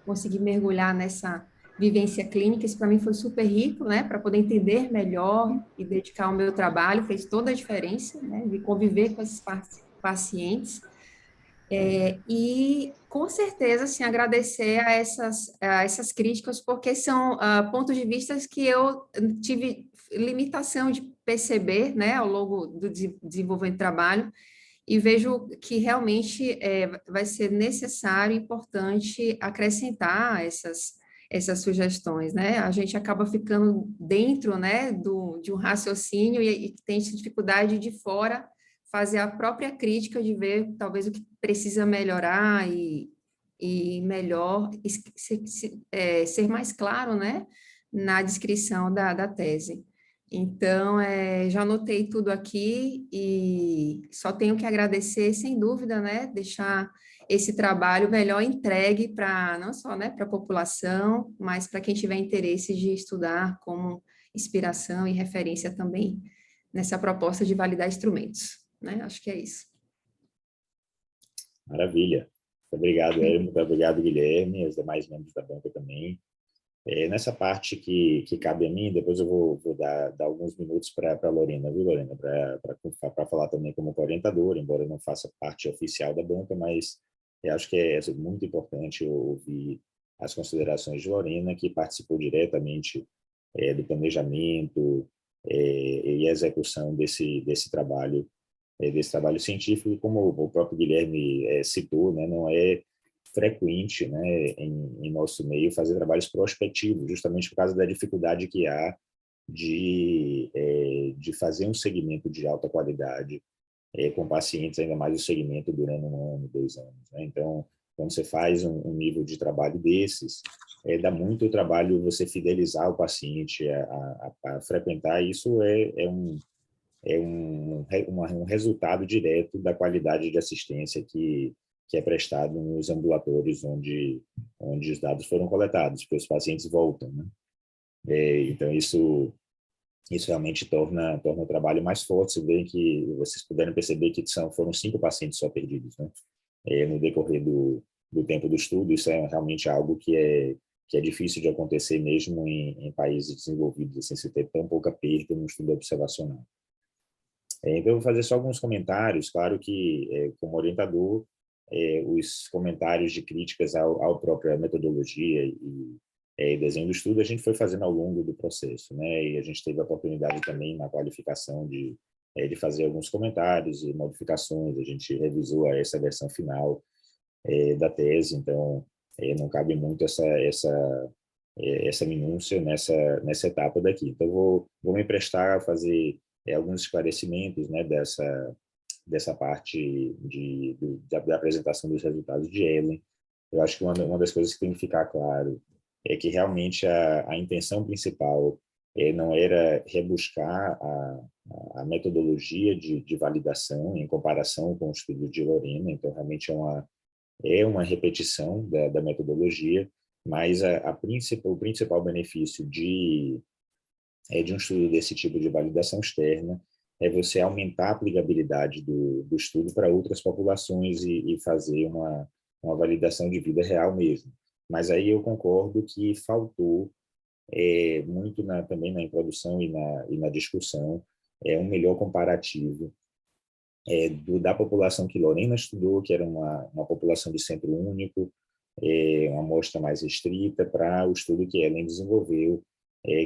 consegui mergulhar nessa vivência clínica. Isso para mim foi super rico, né, para poder entender melhor e dedicar ao meu trabalho, fez toda a diferença, né, de conviver com esses pacientes. E, com certeza, assim, agradecer a essas críticas, porque são pontos de vista que eu tive limitação de perceber, né, ao longo do desenvolvimento do trabalho, e vejo que realmente vai ser necessário e importante acrescentar essas sugestões, né? A gente acaba ficando dentro, né, de um raciocínio e tem essa dificuldade de fora fazer a própria crítica de ver talvez o que precisa melhorar e melhor ser mais claro, né, na descrição da tese. Então, já anotei tudo aqui e só tenho que agradecer, sem dúvida, né, deixar esse trabalho melhor entregue para, não só, né, para a população, mas para quem tiver interesse de estudar como inspiração e referência também nessa proposta de validar instrumentos, né? Acho que é isso. Maravilha. Muito obrigado, Ellen. Muito obrigado, Guilherme, e os demais membros da banca também. Nessa parte que cabe a mim, depois eu vou dar alguns minutos para a Lorena, viu, Lorena? Para falar também como orientadora, embora eu não faça parte oficial da banca, mas eu acho que é muito importante ouvir as considerações de Lorena, que participou diretamente do planejamento e execução desse trabalho científico, e como o próprio Guilherme citou, né, não é frequente, né, em nosso meio fazer trabalhos prospectivos, justamente por causa da dificuldade que há de fazer um segmento de alta qualidade com pacientes, ainda mais o segmento durando 1 ano, 2 anos. Né? Então, quando você faz um nível de trabalho desses, dá muito trabalho você fidelizar o paciente a frequentar. Isso é um resultado direto da qualidade de assistência que é prestado nos ambulatórios onde os dados foram coletados, porque os pacientes voltam, né? Então, isso realmente torna o trabalho mais forte. Se bem que vocês puderam perceber que foram 5 pacientes só perdidos, né? No decorrer do tempo do estudo. Isso é realmente algo que é difícil de acontecer mesmo em países desenvolvidos, assim, se ter tão pouca perda no estudo observacional. Então, eu vou fazer só alguns comentários. Claro que, como orientador, os comentários de críticas à própria metodologia e desenho do estudo a gente foi fazendo ao longo do processo, né? E a gente teve a oportunidade também na qualificação de fazer alguns comentários e modificações. A gente revisou essa versão final da tese, então não cabe muito essa minúcia nessa etapa daqui. Então, vou me prestar a fazer alguns esclarecimentos, né, dessa parte da apresentação dos resultados de Ellen. Eu acho que uma das coisas que tem que ficar claro é que realmente a intenção principal não era rebuscar a metodologia de validação em comparação com o estudo de Lorena. Então, realmente é uma repetição da metodologia, mas o principal benefício de de um estudo desse tipo de validação externa é você aumentar a aplicabilidade do estudo para outras populações e fazer uma validação de vida real mesmo. Mas aí eu concordo que faltou muito também na introdução e na discussão um melhor comparativo da população que Lorena estudou, que era uma população de centro único, uma amostra mais restrita, para o estudo que Ellen desenvolveu,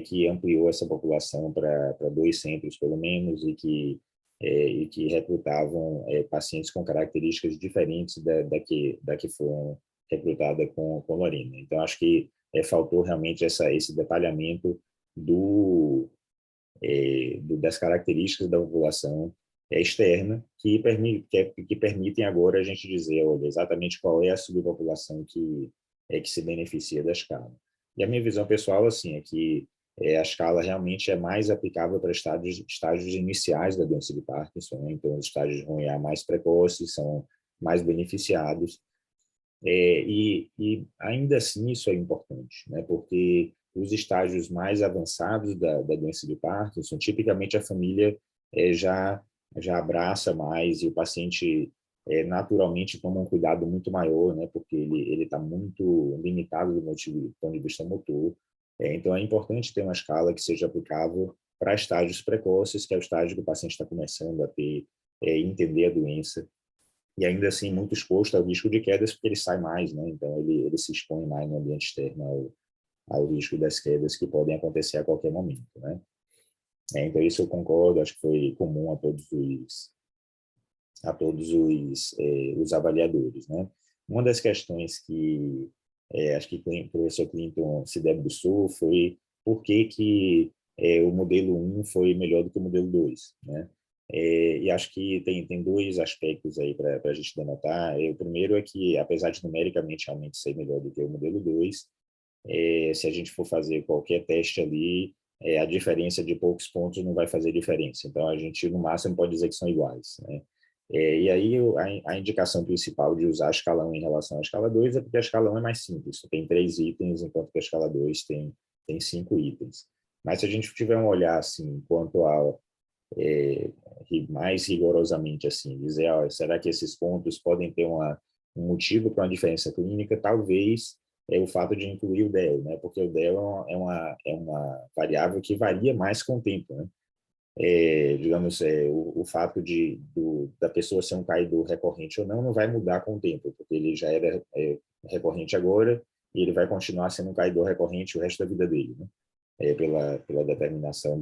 que ampliou essa população para 2 centros, pelo menos, e que recrutavam pacientes com características diferentes da que foram recrutadas com Lorena. Então, acho que faltou realmente esse detalhamento das características da população externa que permitem agora a gente dizer, olha, exatamente qual é a subpopulação que se beneficia da escala. E a minha visão pessoal assim é que a escala realmente é mais aplicável para estágios iniciais da doença de Parkinson, né? Então os estágios RUN-A mais precoces são mais beneficiados, e ainda assim isso é importante, né? Porque os estágios mais avançados da doença de Parkinson, tipicamente a família já abraça mais e o paciente naturalmente toma um cuidado muito maior, né? Porque ele está muito limitado do ponto de vista motor. Então é importante ter uma escala que seja aplicável para estágios precoces, que é o estágio que o paciente está começando a ter, entender a doença, e ainda assim muito exposto ao risco de quedas, porque ele sai mais, né? Então ele se expõe mais no ambiente externo ao risco das quedas que podem acontecer a qualquer momento, né? Então isso eu concordo, acho que foi comum a todos os avaliadores, né? Uma das questões que acho que o professor Clinton se debruçou foi por que o modelo 1 foi melhor do que o modelo 2, né? E acho que tem 2 aspectos aí para a gente denotar. O primeiro é que, apesar de numericamente realmente ser melhor do que o modelo 2, se a gente for fazer qualquer teste ali, a diferença de poucos pontos não vai fazer diferença. Então, a gente, no máximo, pode dizer que são iguais, né? E aí, a indicação principal de usar a escala 1 em relação à escala 2 é porque a escala 1 é mais simples, só tem 3 itens, enquanto que a escala 2 tem 5 itens. Mas se a gente tiver um olhar, assim, quanto a mais rigorosamente, assim, dizer, será que esses pontos podem ter um motivo para uma diferença clínica? Talvez o fato de incluir o DEL, né? Porque o DEL é uma variável que varia mais com o tempo, né? Digamos, o fato da pessoa ser um caidor recorrente ou não vai mudar com o tempo, porque ele já era recorrente agora e ele vai continuar sendo um caidor recorrente o resto da vida dele, né? Pela determinação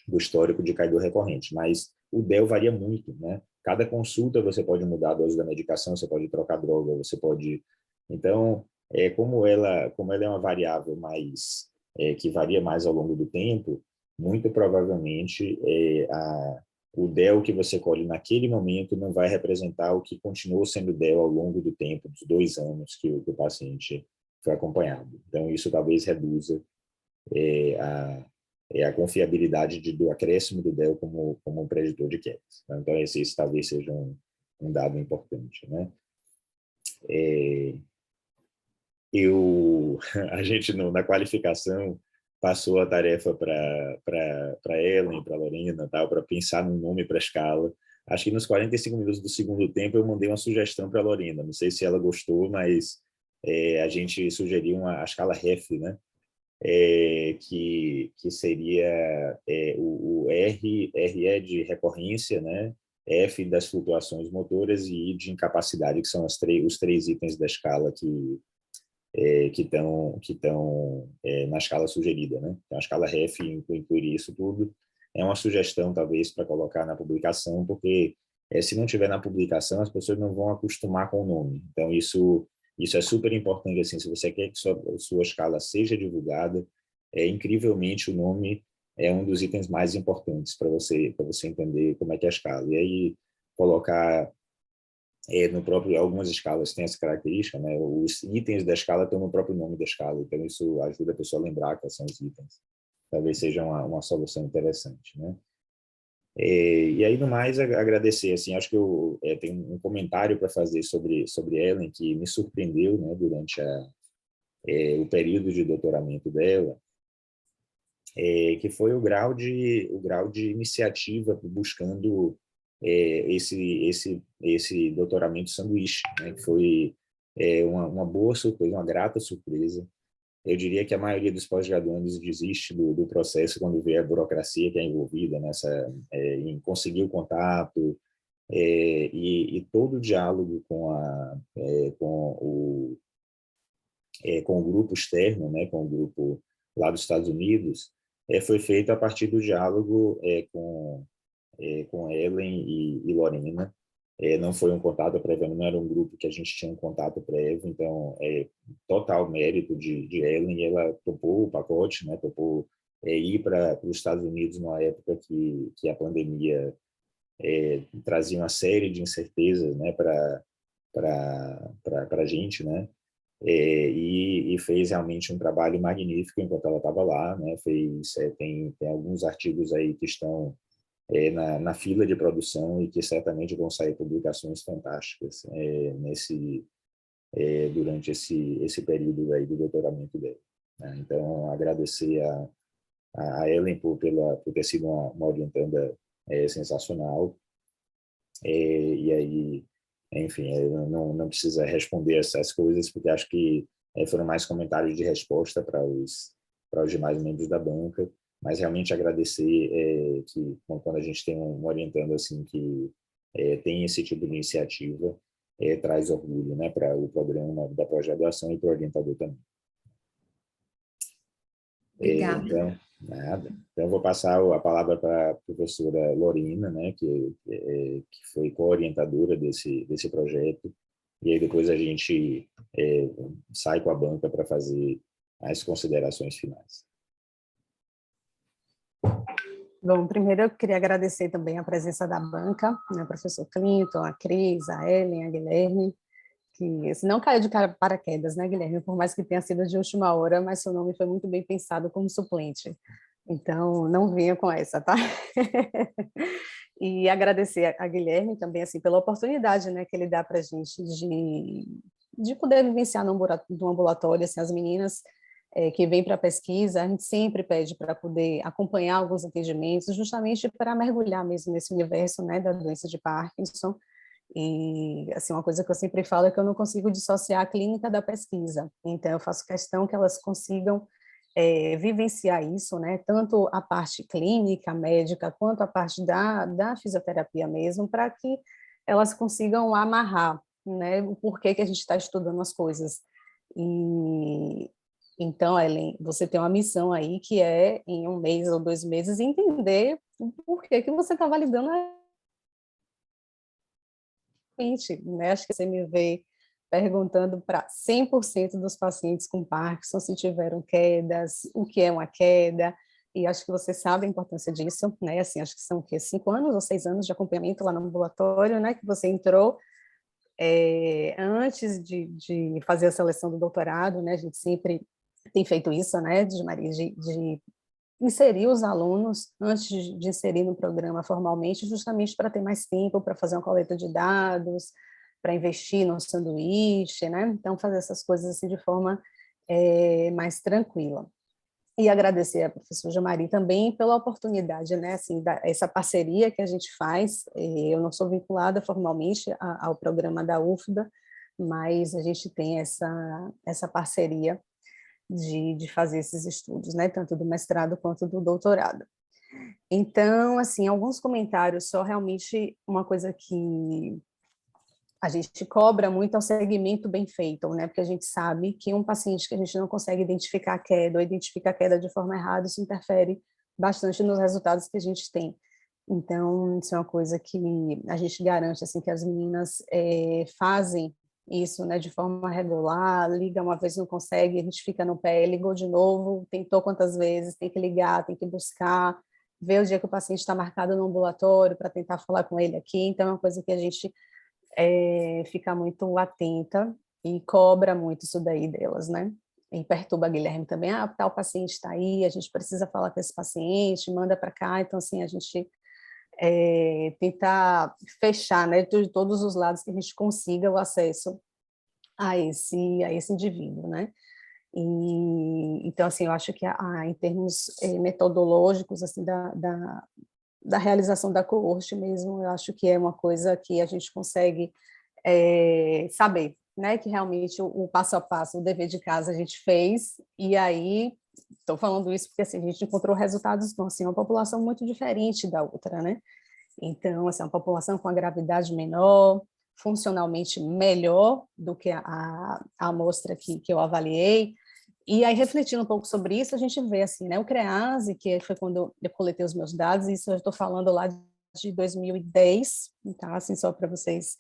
do histórico de caidor recorrente. Mas o DEL varia muito, né? Cada consulta você pode mudar a dose da medicação, você pode trocar droga, você pode... Então, como ela é uma variável mais que varia mais ao longo do tempo, muito provavelmente o DEL que você colhe naquele momento não vai representar o que continuou sendo DEL ao longo do tempo, dos 2 anos que o paciente foi acompanhado. Então, isso talvez reduza a confiabilidade do acréscimo do DEL como um preditor de quedas. Então, esse talvez seja um dado importante, né? A gente, na qualificação, passou a tarefa para Ellen, para Lorena, para pensar num nome para a escala. Acho que nos 45 minutos do segundo tempo eu mandei uma sugestão para a Lorena. Não sei se ela gostou, mas a gente sugeriu a escala REF, né? Que seria o R é de recorrência, né? F das flutuações motoras e I de incapacidade, que são os 3 itens da escala que estão na escala sugerida, né? Então, a escala REF incluiria isso tudo. É uma sugestão, talvez, para colocar na publicação, porque se não tiver na publicação, as pessoas não vão acostumar com o nome. Então, isso é super importante, assim, se você quer que sua escala seja divulgada, incrivelmente o nome é um dos itens mais importantes para você entender como é que é a escala. E aí, colocar algumas escalas têm essa característica, né? Os itens da escala estão no próprio nome da escala, então isso ajuda a pessoa a lembrar quais são os itens. Talvez seja uma solução interessante, né? E aí, no mais, agradecer, assim, acho que eu tenho um comentário para fazer sobre Ellen, que me surpreendeu, né, durante o período de doutoramento dela, que foi o grau de iniciativa buscando esse doutoramento sanduíche, né, que foi uma boa surpresa, uma grata surpresa. Eu diria que a maioria dos pós-graduandos desiste do processo quando vê a burocracia que é envolvida em conseguir o contato, e todo o diálogo com o grupo externo, né, com o grupo lá dos Estados Unidos, foi feito a partir do diálogo com Ellen e Lorena. Não foi um contato prévio, não era um grupo que a gente tinha um contato prévio, então total mérito de Ellen. Ela topou o pacote, né, topou ir para os Estados Unidos numa época que a pandemia trazia uma série de incertezas, né, para a gente, né, e fez realmente um trabalho magnífico enquanto ela estava lá, né, tem alguns artigos aí que estão na fila de produção e que certamente vão sair publicações fantásticas durante esse período aí do doutoramento dela, né? Então, agradecer a Ellen por ter sido uma orientanda sensacional, e aí, enfim, não precisa responder essas coisas, porque acho que foram mais comentários de resposta para os demais membros da banca, mas realmente agradecer que quando a gente tem um orientando assim que tem esse tipo de iniciativa, traz orgulho, né, para o programa da pós-graduação e para o orientador também. Obrigada. Então, nada. Então, eu vou passar a palavra para a professora Lorena, né, que foi co-orientadora desse projeto, e aí depois a gente sai com a banca para fazer as considerações finais. Bom, primeiro eu queria agradecer também a presença da banca, né, o professor Clinton, a Cris, a Ellen, a Guilherme, que se não caiu de paraquedas, né, Guilherme, por mais que tenha sido de última hora, mas seu nome foi muito bem pensado como suplente, então não vinha com essa, tá? E agradecer a Guilherme também, assim, pela oportunidade, né, que ele dá para a gente de poder vivenciar no ambulatório, assim, as meninas que vêm para a pesquisa, a gente sempre pede para poder acompanhar alguns atendimentos, justamente para mergulhar mesmo nesse universo, né, da doença de Parkinson. E, assim, uma coisa que eu sempre falo é que eu não consigo dissociar a clínica da pesquisa, então eu faço questão que elas consigam vivenciar isso, né, tanto a parte clínica, médica, quanto a parte da fisioterapia mesmo, para que elas consigam amarrar, né, o porquê que a gente está estudando as coisas. E então, Ellen, você tem uma missão aí que é, em 1 mês ou 2 meses, entender o porquê que você está validando a mente, né? Acho que você me vê perguntando para 100% dos pacientes com Parkinson se tiveram quedas, o que é uma queda, e acho que você sabe a importância disso, né? Assim, acho que são o quê? 5 anos ou 6 anos de acompanhamento lá no ambulatório, né? Que você entrou antes de fazer a seleção do doutorado, né? A gente sempre tem feito isso, né, de Maria, de inserir os alunos antes de inserir no programa formalmente, justamente para ter mais tempo para fazer uma coleta de dados, para investir no sanduíche, né? Então, fazer essas coisas assim de forma mais tranquila. E agradecer a professora Jamari também pela oportunidade, né, assim, essa parceria que a gente faz. Eu não sou vinculada formalmente ao programa da UFBA, mas a gente tem essa parceria de fazer esses estudos, né, tanto do mestrado quanto do doutorado. Então, assim, alguns comentários, só realmente uma coisa que a gente cobra muito é o segmento bem feito, né, porque a gente sabe que um paciente que a gente não consegue identificar a queda ou identifica a queda de forma errada, isso interfere bastante nos resultados que a gente tem. Então, isso é uma coisa que a gente garante, assim, que as meninas fazem isso, né, de forma regular, liga uma vez, não consegue, a gente fica no pé, ligou de novo, tentou quantas vezes, tem que ligar, tem que buscar, ver o dia que o paciente está marcado no ambulatório para tentar falar com ele aqui. Então é uma coisa que a gente fica muito atenta e cobra muito isso daí delas, né? E perturba a Guilherme também, tal paciente está aí, a gente precisa falar com esse paciente, manda para cá. Então, assim, a gente tentar fechar, né, de todos os lados, que a gente consiga o acesso a esse indivíduo, né? E, então, assim, eu acho que em termos metodológicos, assim, da realização da coorte mesmo, eu acho que é uma coisa que a gente consegue saber, né, que realmente o passo a passo, o dever de casa a gente fez, e aí, estou falando isso porque assim, a gente encontrou resultados, então, assim, uma população muito diferente da outra, né? Então, assim, uma população com a gravidade menor, funcionalmente melhor do que a amostra que eu avaliei. E aí, refletindo um pouco sobre isso, a gente vê, assim, né, o CREASE, que foi quando eu coletei os meus dados, isso eu estou falando lá de 2010, tá? Assim, só para vocês,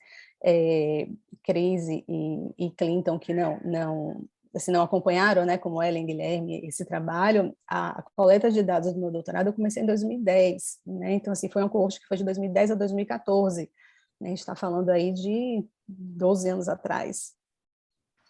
Cris e Clinton, que não acompanharam, né, como Ellen e Guilherme, esse trabalho, a coleta de dados do meu doutorado eu comecei em 2010, né? Então, assim, foi um coorte que foi de 2010 a 2014, né? A gente está falando aí de 12 anos atrás,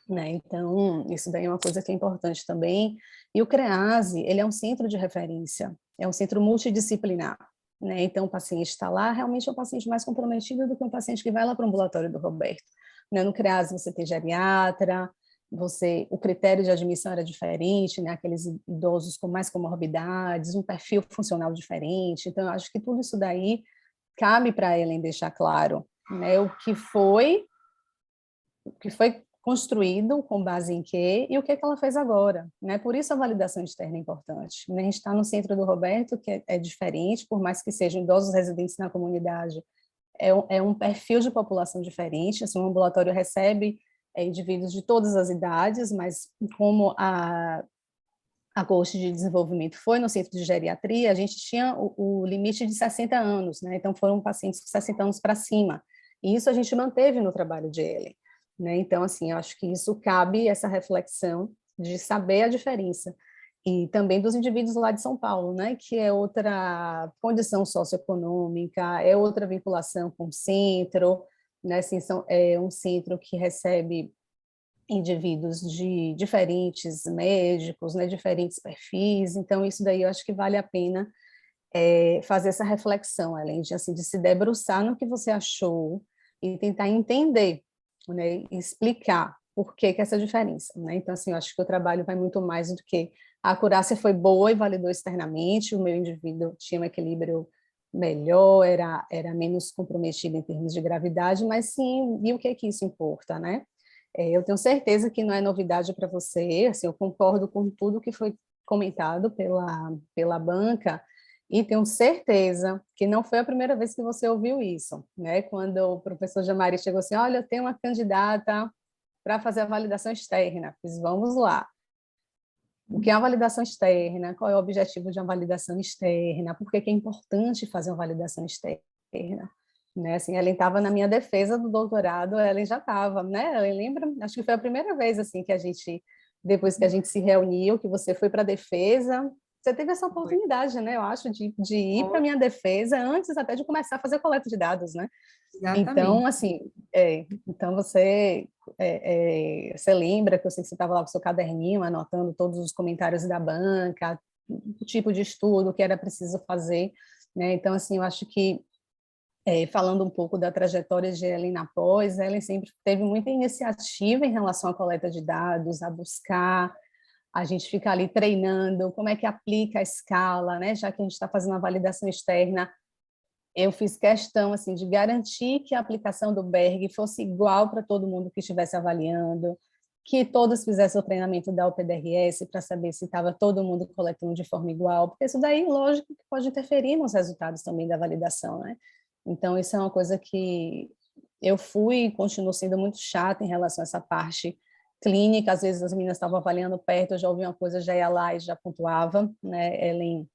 né? Então, isso daí é uma coisa que é importante também. E o CREASE, ele é um centro de referência, é um centro multidisciplinar, né? Então, o paciente está lá, realmente é um paciente mais comprometido do que um paciente que vai lá para o ambulatório do Roberto, né? No CREASE você tem geriatra, o critério de admissão era diferente, né? Aqueles idosos com mais comorbidades, um perfil funcional diferente. Então, eu acho que tudo isso daí cabe para Ellen deixar claro, né? O que foi construído com base em quê e o que é que ela fez agora, né? Por isso a validação externa é importante, né? A gente está no centro do Roberto, que é diferente, por mais que sejam idosos residentes na comunidade, é um perfil de população diferente, assim, o ambulatório recebe indivíduos de todas as idades, mas como a coorte de desenvolvimento foi no centro de geriatria, a gente tinha o limite de 60 anos, né? Então foram pacientes de 60 anos para cima, e isso a gente manteve no trabalho de Ellen, né? Então, assim, eu acho que isso cabe essa reflexão de saber a diferença, e também dos indivíduos lá de São Paulo, né? Que é outra condição socioeconômica, é outra vinculação com o centro, né? Assim, é um centro que recebe indivíduos de diferentes médicos, né, diferentes perfis, então isso daí eu acho que vale a pena fazer essa reflexão, além de, assim, de se debruçar no que você achou e tentar entender, né, e explicar por que essa diferença, né? Então, assim, eu acho que o trabalho vai muito mais do que a acurácia foi boa e validou externamente, o meu indivíduo tinha um equilíbrio melhor, era menos comprometido em termos de gravidade, mas sim, e o que é que isso importa, né? Eu tenho certeza que não é novidade para você, assim, eu concordo com tudo que foi comentado pela banca, e tenho certeza que não foi a primeira vez que você ouviu isso, né? Quando o professor Jamari chegou assim, olha, eu tenho uma candidata para fazer a validação externa, fiz, vamos lá. O que é a validação externa? Qual é o objetivo de uma validação externa? Por que é importante fazer uma validação externa? Né, assim, Ellen estava na minha defesa do doutorado, Ellen já estava, né? Ellen lembra? Acho que foi a primeira vez assim que a gente, depois que a gente se reuniu, que você foi para a defesa, você teve essa oportunidade, né? Eu acho de ir para a minha defesa antes até de começar a fazer a coleta de dados, né? Exatamente. Então, assim, então você lembra que eu sei que você estava lá com o seu caderninho, anotando todos os comentários da banca, o tipo de estudo que era preciso fazer, né? Então, assim, eu acho que falando um pouco da trajetória de Ellen na pós, Ellen sempre teve muita iniciativa em relação à coleta de dados, a buscar, a gente fica ali treinando, como é que aplica a escala, né? Já que a gente está fazendo uma validação externa, eu fiz questão assim, de garantir que a aplicação do Berg fosse igual para todo mundo que estivesse avaliando, que todos fizessem o treinamento da UPDRS para saber se estava todo mundo coletando de forma igual, porque isso daí, lógico, que pode interferir nos resultados também da validação, né? Então, isso é uma coisa que eu fui e continuo sendo muito chata em relação a essa parte clínica. Às vezes as meninas estavam avaliando perto, eu já ouvi uma coisa, já ia lá e já pontuava, né? Ellen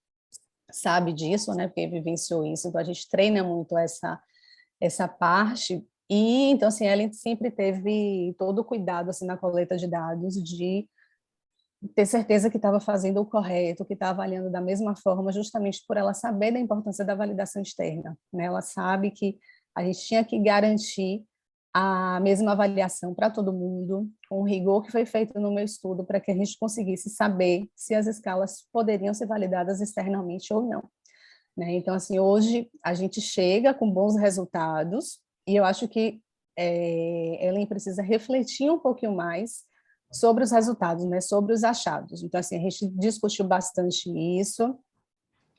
sabe disso, né? Porque vivenciou isso, então a gente treina muito essa parte. E, então, assim, Ellen sempre teve todo o cuidado, assim, na coleta de dados, de ter certeza que estava fazendo o correto, que estava avaliando da mesma forma, justamente por ela saber da importância da validação externa, né? Ela sabe que a gente tinha que garantir a mesma avaliação para todo mundo, com o rigor que foi feito no meu estudo, para que a gente conseguisse saber se as escalas poderiam ser validadas externamente ou não, né? Então, assim, hoje a gente chega com bons resultados, e eu acho que Ellen precisa refletir um pouquinho mais sobre os resultados, né, sobre os achados. Então, assim, a gente discutiu bastante isso,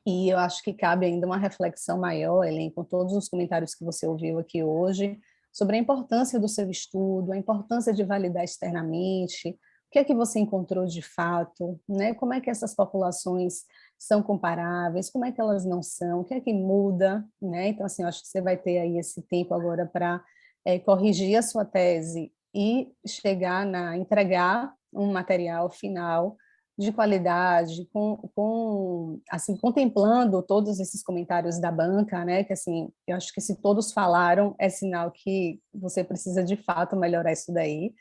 e eu acho que cabe ainda uma reflexão maior, Helen, com todos os comentários que você ouviu aqui hoje, sobre a importância do seu estudo, a importância de validar externamente, o que é que você encontrou de fato, né? Como é que essas populações são comparáveis, como é que elas não são, o que é que muda, né? Então, assim, eu acho que você vai ter aí esse tempo agora para corrigir a sua tese e entregar um material final de qualidade, assim, contemplando todos esses comentários da banca, né, que assim, eu acho que se todos falaram, é sinal que você precisa de fato melhorar isso daí.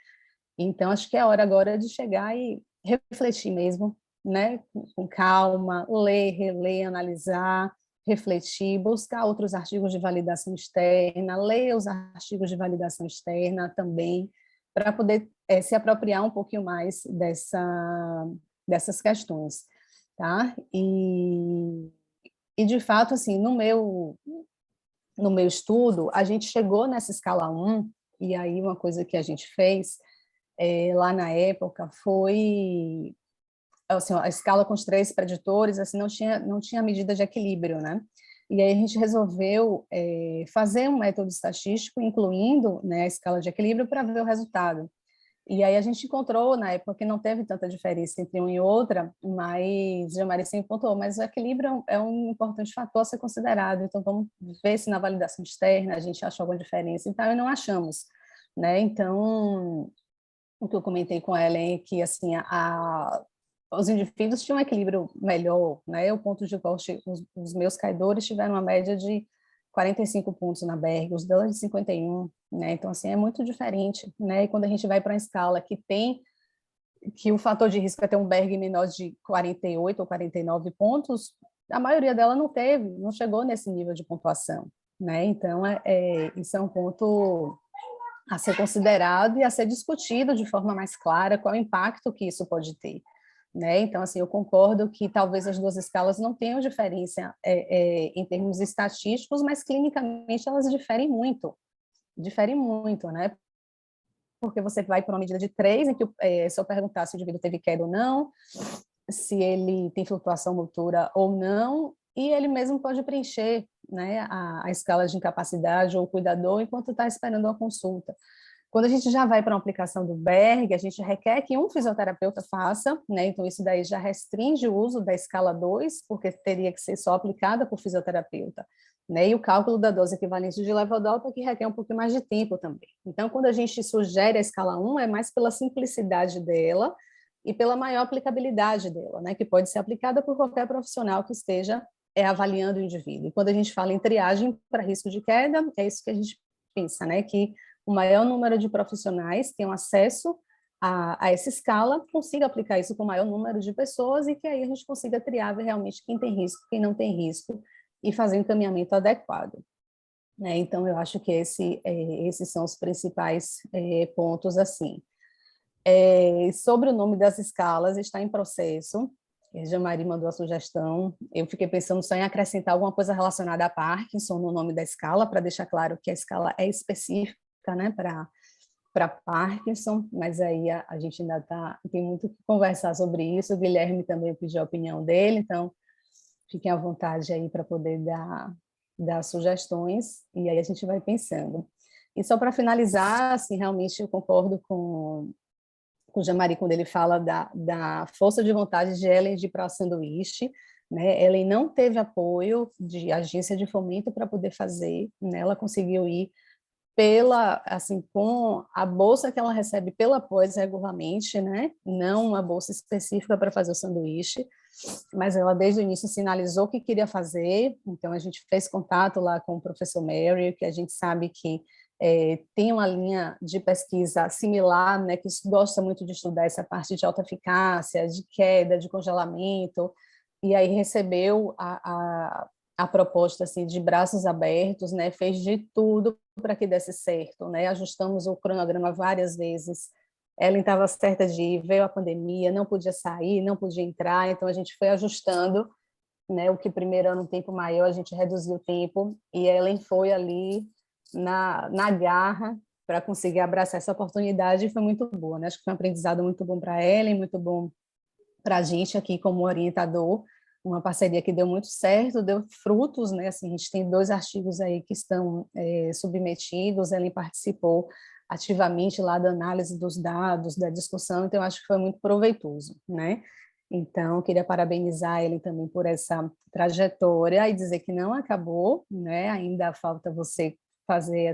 Então, acho que é hora agora de chegar e refletir mesmo, né, com calma, ler, reler, analisar, refletir, buscar outros artigos de validação externa, ler os artigos de validação externa também, para poder se apropriar um pouquinho mais dessas questões, tá? E de fato, assim, no meu estudo, a gente chegou nessa escala 1, e aí uma coisa que a gente fez lá na época foi, assim, a escala com os 3 preditores, assim, não tinha medida de equilíbrio, né? E aí a gente resolveu fazer um método estatístico, incluindo, né, a escala de equilíbrio, para ver o resultado. E aí a gente encontrou, na época, que não teve tanta diferença entre uma e outra, mas Jean-Marie sempre pontuou, mas o equilíbrio é um importante fator a ser considerado, então vamos ver se na validação externa a gente acha alguma diferença. Então, não achamos, né? Então, o que eu comentei com a Ellen é que, assim, os indivíduos tinham um equilíbrio melhor, né? O ponto de corte, os meus caidores tiveram uma média de 45 pontos na Berg, os delas de 51, né? Então, assim, é muito diferente, né? E quando a gente vai para uma escala que o fator de risco é ter um Berg menor de 48 ou 49 pontos, a maioria dela não chegou nesse nível de pontuação, né? Então, isso é um ponto a ser considerado e a ser discutido de forma mais clara qual é o impacto que isso pode ter, né? Então, assim, eu concordo que talvez as 2 escalas não tenham diferença em termos estatísticos, mas clinicamente elas diferem muito, né? Porque você vai para uma medida de 3, em que se eu perguntar se o indivíduo teve queda ou não, se ele tem flutuação motora ou não, e ele mesmo pode preencher, né, a escala de incapacidade ou o cuidador enquanto está esperando a consulta. Quando a gente já vai para uma aplicação do Berg, a gente requer que um fisioterapeuta faça, né? Então isso daí já restringe o uso da escala 2, porque teria que ser só aplicada por fisioterapeuta, né? E o cálculo da dose equivalente de levodopa, que requer um pouquinho mais de tempo também. Então, quando a gente sugere a escala 1, é mais pela simplicidade dela e pela maior aplicabilidade dela, né? Que pode ser aplicada por qualquer profissional que esteja avaliando o indivíduo. E quando a gente fala em triagem para risco de queda, é isso que a gente pensa, né? Que o maior número de profissionais tenham acesso a essa escala, consiga aplicar isso com o maior número de pessoas e que aí a gente consiga triar realmente quem tem risco, quem não tem risco e fazer um encaminhamento adequado, né? Então, eu acho que esses são os principais pontos, assim. Sobre o nome das escalas, está em processo. A Jean-Marie mandou a sugestão. Eu fiquei pensando só em acrescentar alguma coisa relacionada a Parkinson no nome da escala, para deixar claro que a escala é específica, né, para Parkinson, mas aí a gente ainda tem muito que conversar sobre isso. O Guilherme também pediu a opinião dele, então fiquem à vontade aí para poder dar sugestões, e aí a gente vai pensando. E só para finalizar, assim, realmente eu concordo com o Jean-Marie quando ele fala da força de vontade de Ellen de ir para a sanduíche, né? Ellen não teve apoio de agência de fomento para poder fazer, né? Ela conseguiu ir com a bolsa que ela recebe pela pós regularmente, né? Não uma bolsa específica para fazer o sanduíche, mas ela desde o início sinalizou que queria fazer, então a gente fez contato lá com o professor Mary, que a gente sabe que tem uma linha de pesquisa similar, né, que gosta muito de estudar essa parte de alta eficácia, de queda, de congelamento, e aí recebeu a proposta assim, de braços abertos, né, fez de tudo para que desse certo, né, ajustamos o cronograma várias vezes. Ellen estava certa de ir, veio a pandemia, não podia sair, não podia entrar, então a gente foi ajustando, né, o que primeiro era um tempo maior, a gente reduziu o tempo, e Ellen foi ali na garra para conseguir abraçar essa oportunidade, e foi muito boa, né? Acho que foi um aprendizado muito bom para Ellen, muito bom para a gente aqui como orientador, uma parceria que deu muito certo, deu frutos, né? Assim, a gente tem 2 artigos aí que estão submetidos, Ellen participou ativamente lá da análise dos dados, da discussão, então eu acho que foi muito proveitoso, né? Então, eu queria parabenizar ele também por essa trajetória e dizer que não acabou, né? Ainda falta você fazer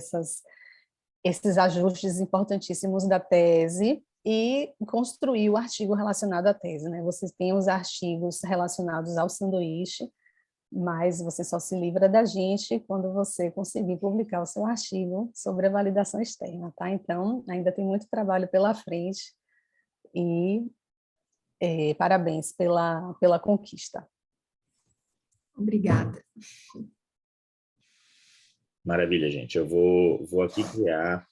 esses ajustes importantíssimos da tese e construir o artigo relacionado à tese, né? Você tem os artigos relacionados ao sanduíche, mas você só se livra da gente quando você conseguir publicar o seu artigo sobre a validação externa, tá? Então, ainda tem muito trabalho pela frente e parabéns pela conquista. Obrigada. Maravilha, gente. Eu vou aqui criar,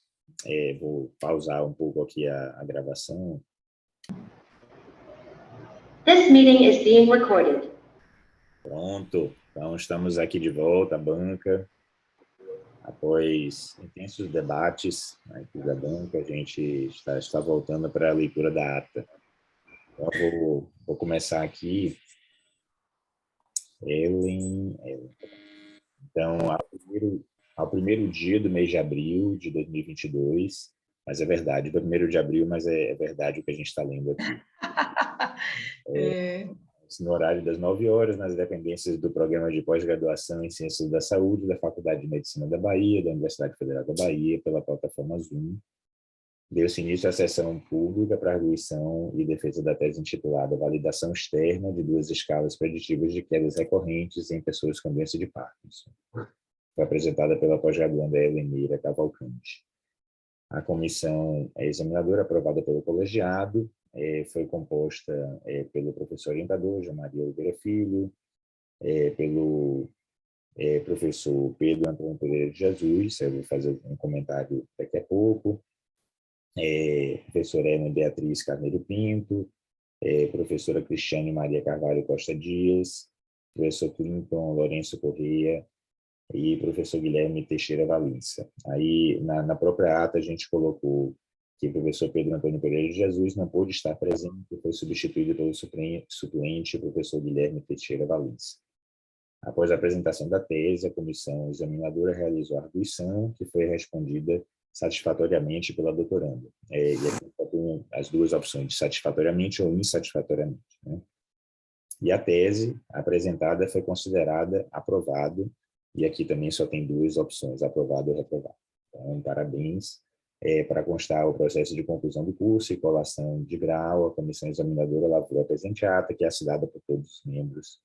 vou pausar um pouco aqui a gravação. This meeting is being recorded. Pronto. Então, estamos aqui de volta à banca. Após intensos debates aqui da banca, a gente está voltando para a leitura da ata. Então, eu vou começar aqui. Ellen. Então, ao primeiro dia do mês de abril de 2022, mas é verdade, do 1º de abril, mas é verdade o que a gente está lendo aqui. No horário das 9 horas, nas dependências do Programa de Pós-Graduação em Ciências da Saúde da Faculdade de Medicina da Bahia, da Universidade Federal da Bahia, pela plataforma Zoom, deu-se início à sessão pública para arguição e defesa da tese intitulada Validação Externa de 2 escalas preditivas de quedas recorrentes em pessoas com doença de Parkinson. Foi apresentada pela pós-graduanda Helenira Cavalcante. A comissão examinadora, aprovada pelo colegiado, foi composta pelo professor orientador, João Maria Oliveira Filho, pelo professor Pedro Antônio Pereira de Jesus, eu vou fazer um comentário daqui a pouco, professora Ana Beatriz Carneiro Pinto, professora Cristiane Maria Carvalho Costa Dias, professor Clinton Lourenço Corrêa e professor Guilherme Teixeira Valença. Aí, na própria ata, a gente colocou que o professor Pedro Antônio Pereira de Jesus não pôde estar presente e foi substituído pelo suplente, professor Guilherme Teixeira Valença. Após a apresentação da tese, a comissão examinadora realizou a arguição, que foi respondida satisfatoriamente pela doutoranda. E aqui tem as 2 opções, de satisfatoriamente ou insatisfatoriamente, né? E a tese apresentada foi considerada aprovada, e aqui também só tem 2 opções, aprovado ou reprovado. Então, parabéns. Para constar o processo de conclusão do curso e colação de grau, a comissão examinadora lavrou a presente ata, que é assinada por todos os membros,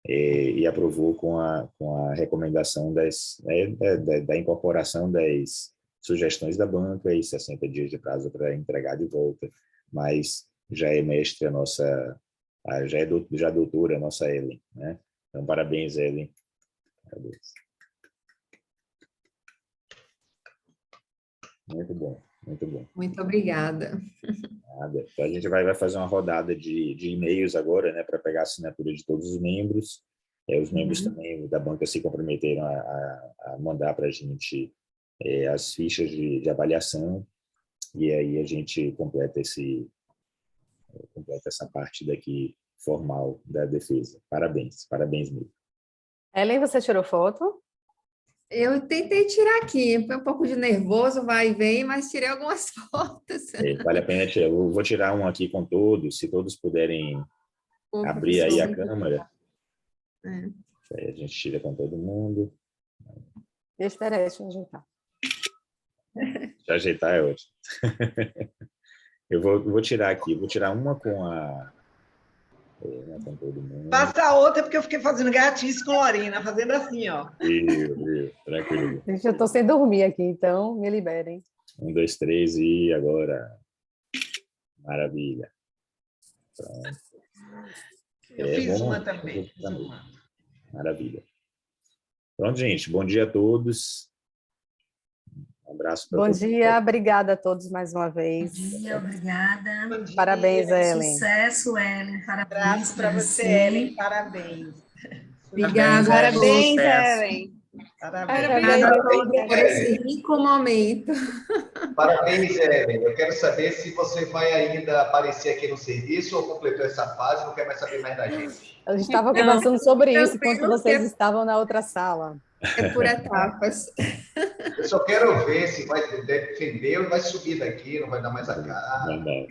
e aprovou com a recomendação da incorporação das sugestões da banca e 60 dias de prazo para entregar de volta, mas já é mestre a nossa, já doutora a nossa Ellen, né? Então, parabéns, Ellen. Parabéns. Muito bom, muito bom. Muito obrigada. Nada. Então, a gente vai fazer uma rodada de e-mails agora, né, para pegar a assinatura de todos os membros. Os membros também da banca se comprometeram a mandar para a gente as fichas de avaliação, e aí a gente completa essa parte daqui formal da defesa. Parabéns, parabéns mesmo. Ellen, você tirou foto? Eu tentei tirar aqui, foi um pouco de nervoso, vai e vem, mas tirei algumas fotos. Vale a pena tirar. Eu vou tirar um aqui com todos, se todos puderem abrir aí a câmera. Aí a gente tira com todo mundo. Deixa eu ajeitar. Já ajeitar é ótimo. Eu vou tirar aqui, vou tirar uma com todo mundo. Passa a outra, porque eu fiquei fazendo gatice com a Lorena, fazendo assim, ó. Tranquilo. Gente, eu estou sem dormir aqui, então me liberem. 1, 2, 3 e agora. Maravilha. Pronto. Eu fiz uma também. Maravilha. Pronto, gente. Bom dia a todos. Um abraço para todos. Bom dia, obrigada a todos mais uma vez. Bom dia, obrigada. Bom dia. Parabéns, Ellen. Sucesso, Ellen. Parabéns Abraço para você, Ellen. Parabéns. Obrigada. Parabéns, Parabéns, sucesso. Ellen. Parabéns. Parabéns. Obrigada a todos por esse rico momento. Parabéns, Ellen. Eu quero saber se você vai ainda aparecer aqui no serviço ou completou essa fase e não quer mais saber mais da gente. A gente estava conversando sobre isso tranquilo, quando vocês que- estavam na outra sala. É por etapas. Eu só quero ver se vai defender ou vai subir daqui, não vai dar mais a cara. Não, não.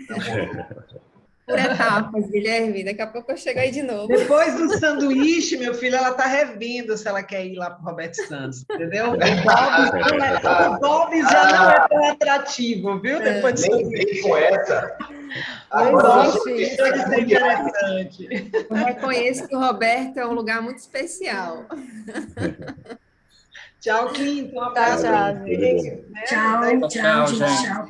Por etapas, Guilherme. Daqui a pouco eu chego aí de novo. Depois do sanduíche, meu filho, ela está revendo se ela quer ir lá para o Roberto Santos, entendeu? O Bob's já não é tão atrativo, viu? Depois do Nem sanduíche. vem com essa. Não Agora, existe Isso é que é interessante. Eu reconheço que o Roberto é um lugar muito especial. Tchau, Clinton. Um Tchau, abraço. tchau, pra vocês, né? Tchau, Tchau, tchau, gente. gente. Tchau.